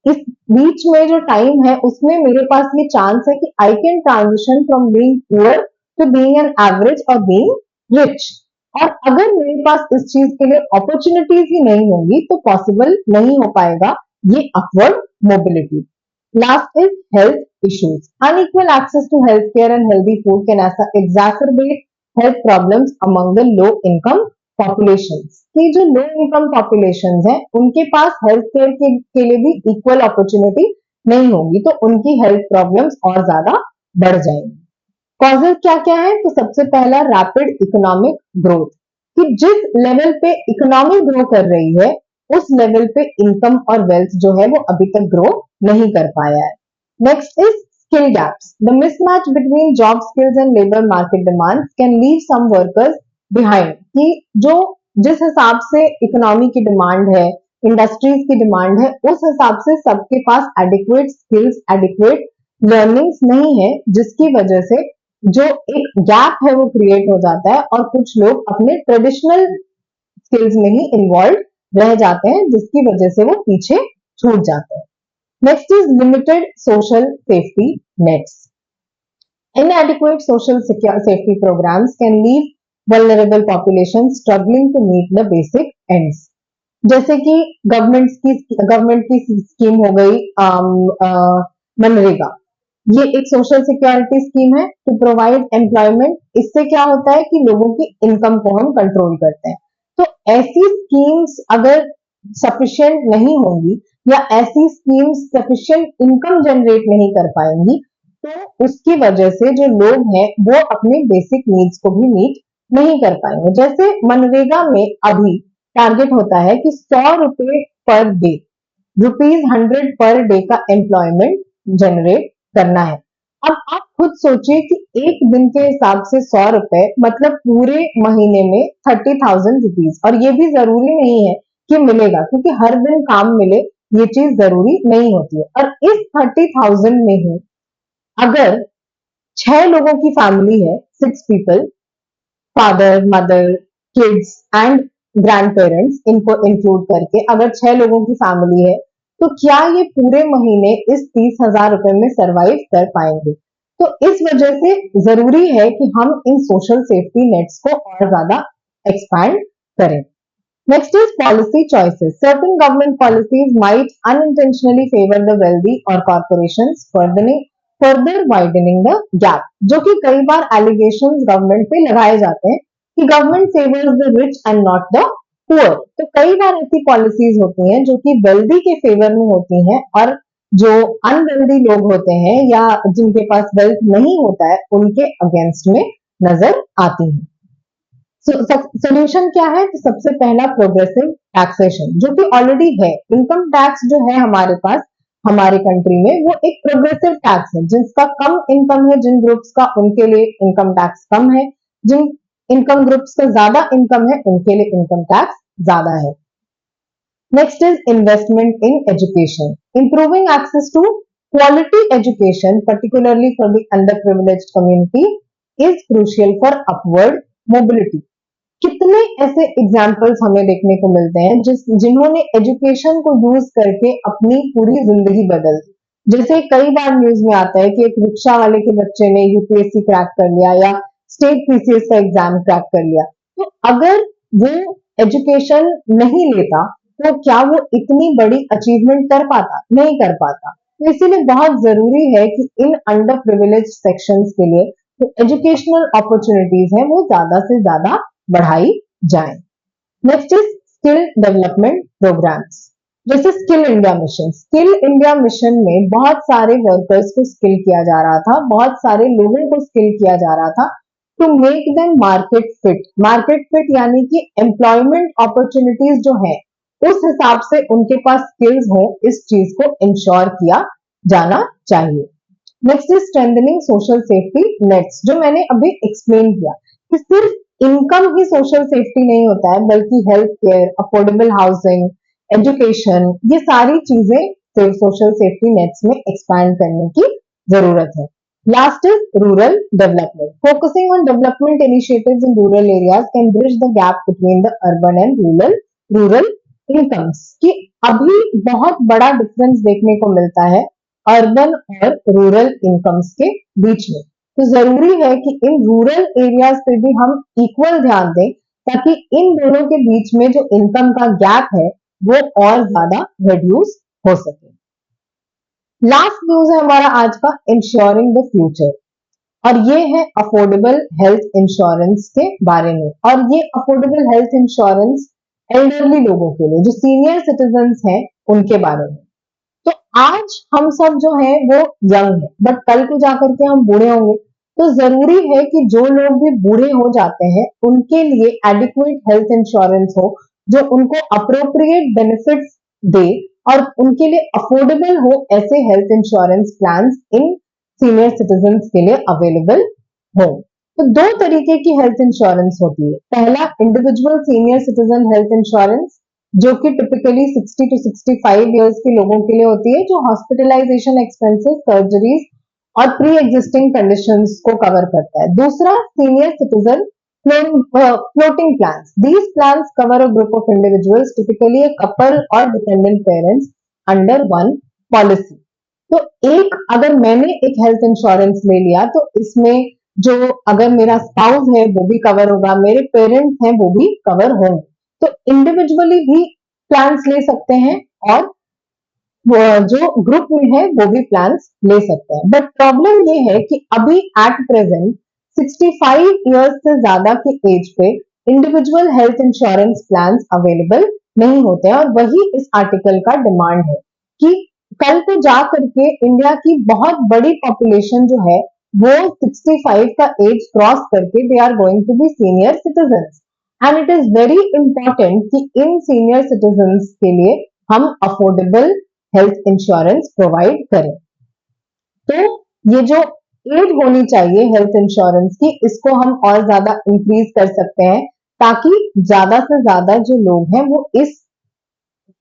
इस बीच में जो टाइम है उसमें मेरे पास ये चांस है कि I can transition from being poor to being an average और बीइंग रिच। और अगर मेरे पास इस चीज के लिए अपॉर्चुनिटीज ही नहीं होंगी तो पॉसिबल नहीं हो पाएगा ये upward mobility. Last is health issues. Unequal access to healthcare and healthy food can exacerbate health problems among the low income populations। कि जो लो इनकम पॉपुलेशन है उनके पास हेल्थ केयर के लिए भी इक्वल अपॉर्चुनिटी नहीं होगी तो उनकी हेल्थ प्रॉब्लम्स और ज्यादा बढ़ जाएंगी। कॉजेज क्या क्या है? तो सबसे पहला, रैपिड इकोनॉमिक ग्रोथ। कि जिस लेवल पे इकोनॉमी ग्रो कर रही है उस लेवल पे इनकम और वेल्थ जो है वो अभी तक ग्रो नहीं कर पाया है। Next is skill gaps. The mismatch between job skills and labour market demands can leave some workers behind. कि जो जिस हिसाब से इकोनॉमी की डिमांड है, इंडस्ट्रीज की डिमांड है, उस हिसाब से सबके पास एडिक्वेट स्किल्स, एडिक्वेट लर्निंग्स नहीं है, जिसकी वजह से जो एक गैप है वो क्रिएट हो जाता है और कुछ लोग अपने ट्रेडिशनल स्किल्स में ही इन्वॉल्व रह जाते हैं जिसकी वजह से वो पीछे छूट जाते हैं। Next is limited social safety nets. Inadequate social safety programs can leave vulnerable populations struggling to meet the basic ends। जैसे कि गवर्नमेंट की स्कीम हो गई मनरेगा। ये एक सोशल सिक्योरिटी स्कीम है टू प्रोवाइड एम्प्लॉयमेंट। इससे क्या होता है कि लोगों की इनकम को हम कंट्रोल करते हैं। तो ऐसी स्कीम्स अगर सफिशिएंट नहीं होंगी या ऐसी स्कीम्स सफिशिएंट इनकम जनरेट नहीं कर पाएंगी तो उसकी वजह से जो लोग हैं वो अपने बेसिक नीड्स को भी मीट नहीं कर पाएंगे। जैसे मनरेगा में अभी टारगेट होता है कि 100 रुपए पर डे, ₹100 पर डे का एम्प्लॉयमेंट जनरेट करना है। अब आप खुद सोचिए कि एक दिन के हिसाब से 100 रुपए मतलब पूरे महीने में 30,000 रुपीज। और ये भी जरूरी नहीं है कि मिलेगा, क्योंकि हर दिन काम मिले ये चीज जरूरी नहीं होती है। और इस 30,000 में ही अगर 6 लोगों की फैमिली है, 6 people, father, mother, kids and grand parents, इनको इंक्लूड करके अगर 6 लोगों की फैमिली है तो क्या ये पूरे महीने इस 30,000 रुपए में सरवाइव कर पाएंगे? तो इस वजह से जरूरी है कि हम इन सोशल सेफ्टी नेट्स को और ज्यादा एक्सपैंड करें। Next is policy choices. Certain government policies might unintentionally favor the wealthy or corporations, further widening the gap। जो कि कई बार allegations गवर्नमेंट पे लगाए जाते हैं कि government favours the rich and not the poor. तो कई बार ऐसी पॉलिसीज होती हैं जो कि वेल्दी के फेवर में होती हैं और जो अनवेल्दी लोग होते हैं या जिनके पास वेल्थ नहीं होता है उनके अगेंस्ट में नजर आती हैं। सोल्यूशन क्या है? तो सबसे पहला, प्रोग्रेसिव टैक्सेशन, जो कि ऑलरेडी है। इनकम टैक्स जो है हमारे पास हमारे कंट्री में वो एक प्रोग्रेसिव टैक्स है। जिसका कम इनकम है जिन ग्रुप्स का, उनके लिए इनकम टैक्स कम है। जिन इनकम ग्रुप्स का ज्यादा इनकम है उनके लिए इनकम टैक्स ज्यादा है। Next is investment in education. Improving access to quality education, particularly for the underprivileged community, is crucial for upward mobility. कितने ऐसे एग्जाम्पल्स हमें देखने को मिलते हैं जिन्होंने एजुकेशन को यूज करके अपनी पूरी जिंदगी बदल दी। जैसे कई बार न्यूज में आता है कि एक रिक्शा वाले के बच्चे ने यूपीएससी क्रैक कर लिया या स्टेट पीसीएस का एग्जाम क्रैक कर लिया। तो अगर वो एजुकेशन नहीं लेता तो क्या वो इतनी बड़ी अचीवमेंट कर पाता? नहीं कर पाता। तो इसीलिए बहुत जरूरी है कि इन अंडर प्रिविलेज सेक्शंस के लिए जो एजुकेशनल अपॉर्चुनिटीज हैं वो ज्यादा से ज्यादा बढ़ाई जाए। Next is skill development programmes, जैसे skill India mission. Skill India mission में बहुत सारे वर्कर्स को स्किल किया जा रहा था, बहुत सारे लोगों को स्किल किया जा रहा था to make them market fit. Market fit यानी कि एम्प्लॉयमेंट अपॉर्चुनिटीज जो है उस हिसाब से उनके पास स्किल्स हो, इस चीज को इंश्योर किया जाना चाहिए। Next is strengthening social safety nets, जो मैंने अभी एक्सप्लेन किया कि सिर्फ इनकम ही सोशल सेफ्टी नहीं होता है, बल्कि health care, affordable housing, education, ये सारी चीजें सिर्फ सोशल सेफ्टी नेट्स में एक्सपैंड करने की जरूरत है। Last is rural development. Focusing on development initiatives in rural areas can bridge the gap between the urban and rural incomes. कि अभी बहुत बड़ा डिफरेंस देखने को मिलता है अर्बन और रूरल इनकम्स के बीच में। तो जरूरी है कि इन रूरल एरियाज पे भी हम इक्वल ध्यान दें ताकि इन दोनों के बीच में जो इनकम का गैप है वो और ज्यादा रिड्यूस हो सके। लास्ट न्यूज है हमारा आज का, इंश्योरिंग द फ्यूचर, और ये है अफोर्डेबल हेल्थ इंश्योरेंस के बारे में। और ये अफोर्डेबल हेल्थ इंश्योरेंस एल्डरली लोगों के लिए, जो सीनियर सिटीजन्स हैं उनके बारे में। तो आज हम सब जो है वो यंग है, बट कल को जाकर के हम बूढ़े होंगे, तो जरूरी है कि जो लोग भी बूढ़े हो जाते हैं उनके लिए एडिक्वेट हेल्थ इंश्योरेंस हो, जो उनको अप्रोप्रिएट बेनिफिट्स दे और उनके लिए अफोर्डेबल हो। ऐसे हेल्थ इंश्योरेंस प्लान्स इन सीनियर सिटीजन्स के लिए अवेलेबल हो। तो दो तरीके की हेल्थ इंश्योरेंस होती है। पहला individual senior citizen health insurance, जो कि टिपिकली 60 टू 65 इयर्स के लोगों के लिए होती है, जो हॉस्पिटलाइजेशन एक्सपेंसेस, सर्जरीज और प्री एग्जिस्टिंग कंडीशंस को कवर करता है। दूसरा senior citizen floating plans. These plans cover a group of individuals, typically a couple और dependent parents under one policy. तो एक अगर मैंने एक हेल्थ इंश्योरेंस ले लिया तो इसमें जो अगर मेरा स्पाउस है वो भी कवर होगा, मेरे पेरेंट्स हैं वो भी कवर होंगे। तो इंडिविजुअली भी प्लान्स ले सकते हैं और जो ग्रुप में है वो भी प्लान्स ले सकते हैं। बट प्रॉब्लम ये है कि अभी एट प्रेजेंट 65 इयर्स से ज्यादा की एज पे individual health insurance plans available नहीं होते हैं, और वही इस आर्टिकल का डिमांड है कि कल को जा करके इंडिया की बहुत बड़ी पॉपुलेशन जो है वो 65 का एज क्रॉस करके they are going to be senior citizens, and it is very important कि इन सीनियर सिटीजन्स के लिए हम अफोर्डेबल हेल्थ इंश्योरेंस प्रोवाइड करें। तो ये जो एज होनी चाहिए हेल्थ इंश्योरेंस की, इसको हम और ज्यादा इंक्रीज कर सकते हैं ताकि ज्यादा से ज्यादा जो लोग हैं वो इस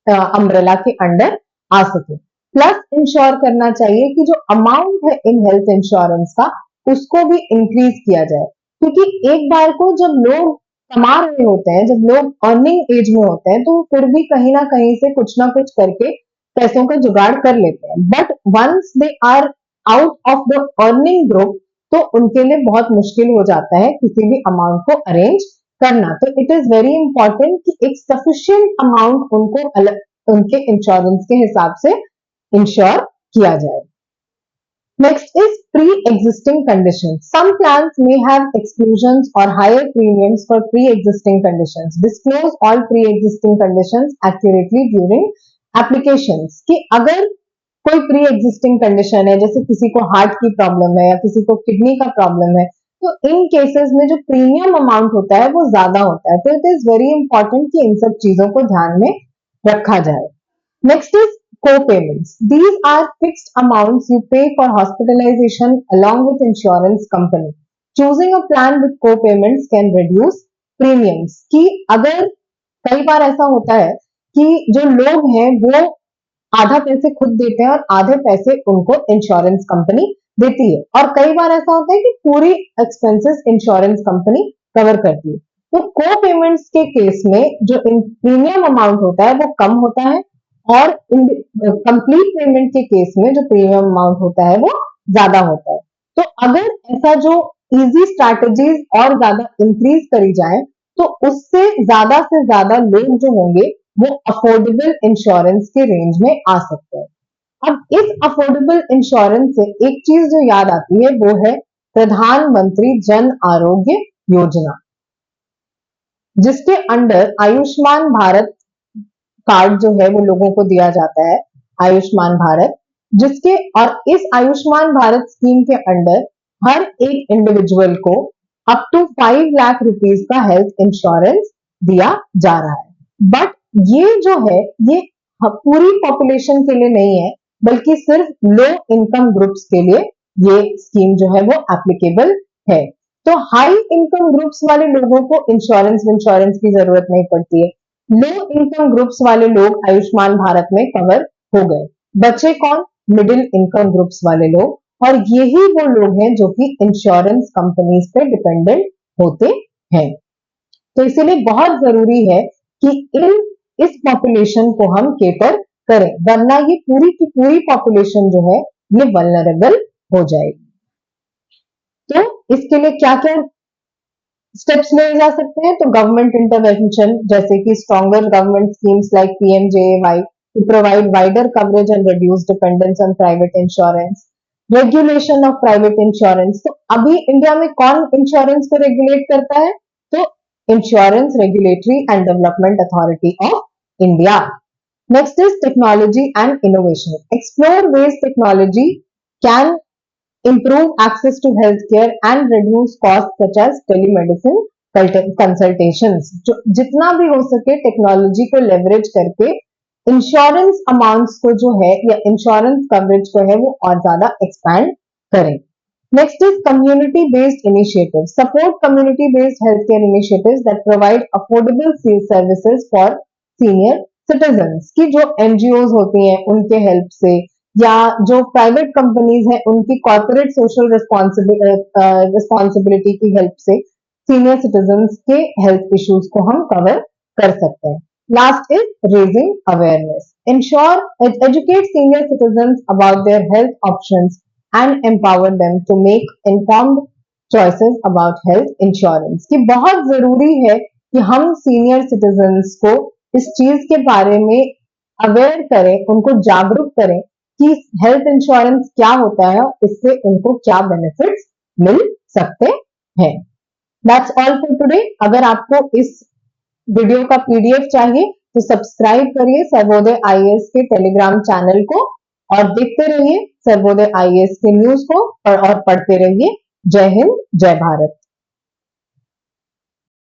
अम्ब्रेला के अंडर आ सके। प्लस इंश्योर करना चाहिए कि जो अमाउंट है इन हेल्थ इंश्योरेंस का उसको भी इंक्रीज किया जाए, क्योंकि एक बार को जब लोग कमा रहे होते हैं, जब लोग अर्निंग एज में होते हैं, तो फिर भी कहीं ना कहीं से कुछ ना कुछ करके पैसों का जुगाड़ कर लेते हैं। But once they are out of the earning group तो उनके लिए बहुत मुश्किल हो जाता है किसी भी अमाउंट को अरेंज करना। तो इट इज वेरी इंपॉर्टेंट कि एक सफिशिएंट अमाउंट उनको अलग उनके इंश्योरेंस के हिसाब से इंश्योर किया जाए। Next is pre-existing conditions. Some plans may have exclusions or higher premiums for pre-existing conditions. Disclose all pre-existing conditions accurately during applications. कि अगर कोई प्री एग्जिस्टिंग कंडीशन है, जैसे किसी को हार्ट की प्रॉब्लम है या किसी को किडनी का प्रॉब्लम है, तो इन केसेस में जो प्रीमियम अमाउंट होता है वो ज्यादा होता है। तो इट इज वेरी इंपॉर्टेंट कि इन सब चीजों को ध्यान में रखा जाए। Next is co-payments. These are fixed amounts you pay for hospitalization along with insurance company. Choosing a plan with co-payments can reduce premiums. कि अगर कई बार ऐसा होता है कि जो लोग हैं वो आधा पैसे खुद देते हैं और आधे पैसे उनको इंश्योरेंस कंपनी देती है, और कई बार ऐसा होता है कि पूरी एक्सपेंसेस इंश्योरेंस कंपनी कवर करती है। तो को पेमेंट्स के केस में जो प्रीमियम अमाउंट होता है वो कम होता है, और कंप्लीट पेमेंट के केस में जो प्रीमियम अमाउंट होता है वो ज्यादा होता है। तो अगर ऐसा जो इजी स्ट्रैटेजीज और ज्यादा इंक्रीज करी जाए तो उससे से ज्यादा लोग जो होंगे वो अफोर्डेबल इंश्योरेंस के रेंज में आ सकते हैं। अब इस अफोर्डेबल इंश्योरेंस से एक चीज जो याद आती है वो है प्रधानमंत्री जन आरोग्य योजना, जिसके अंडर आयुष्मान भारत कार्ड जो है वो लोगों को दिया जाता है, आयुष्मान भारत, जिसके और इस आयुष्मान भारत स्कीम के अंडर हर एक इंडिविजुअल को अप टू 5 लाख रुपीज का हेल्थ इंश्योरेंस दिया जा रहा है। बट ये जो है ये पूरी पॉपुलेशन के लिए नहीं है, बल्कि सिर्फ लो इनकम ग्रुप्स के लिए ये स्कीम जो है वो एप्लीकेबल है। तो हाई इनकम ग्रुप्स वाले लोगों को इंश्योरेंस की जरूरत नहीं पड़ती है। लो इनकम ग्रुप्स वाले लोग आयुष्मान भारत में कवर हो गए। बचे कौन? मिडिल इनकम ग्रुप्स वाले लोग, और यही वो लोग हैं जो कि इंश्योरेंस कंपनीज पे डिपेंडेंट होते हैं। तो इसीलिए बहुत जरूरी है कि इस पॉपुलेशन को हम केटर करें, वरना ये पूरी की पूरी पॉपुलेशन जो है ये वल्नरेबल हो जाएगी। तो इसके लिए क्या क्या स्टेप्स लिए जा सकते हैं? तो गवर्नमेंट इंटरवेंशन, जैसे कि stronger government schemes like PMJAY to provide wider coverage and reduce dependence on private insurance, regulation of private insurance. तो अभी इंडिया में कौन इंश्योरेंस को रेगुलेट करता है? तो insurance regulatory and development authority of India. Next is technology and innovation, explore ways technology can improve access to healthcare and reduce costs such as telemedicine consultations। जो जितना भी हो सके टेक्नोलॉजी को लेवरेज करके इंश्योरेंस अमाउंट्स को जो है या इंश्योरेंस कवरेज को है वो और ज्यादा एक्सपैंड करें। Next is community based initiative, support community based health care initiatives that provide affordable services for senior citizens. की जो एनजीओज होती हैं उनके हेल्प से, या जो प्राइवेट कंपनीज हैं उनकी कॉर्पोरेट सोशल रिस्पॉन्सिबिलिटी की हेल्प से सीनियर सिटीजन्स के हेल्थ इश्यूज को हम कवर कर सकते हैं। Last is raising awareness, ensure educate senior citizens about their health options and empower them to make informed choices about health insurance. कि बहुत जरूरी है कि हम सीनियर सिटीजन्स को इस चीज के बारे में अवेयर करें, उनको जागरूक करें कि हेल्थ इंश्योरेंस क्या होता है, इससे उनको क्या बेनिफिट्स मिल सकते हैं। That's all for today. अगर आपको इस वीडियो का पीडीएफ चाहिए तो सब्सक्राइब करिए सर्वोदय आईएएस के टेलीग्राम चैनल को और देखते रहिए सर्वोदय आईएएस के न्यूज को और पढ़ते रहिए। जय हिंद, जय भारत।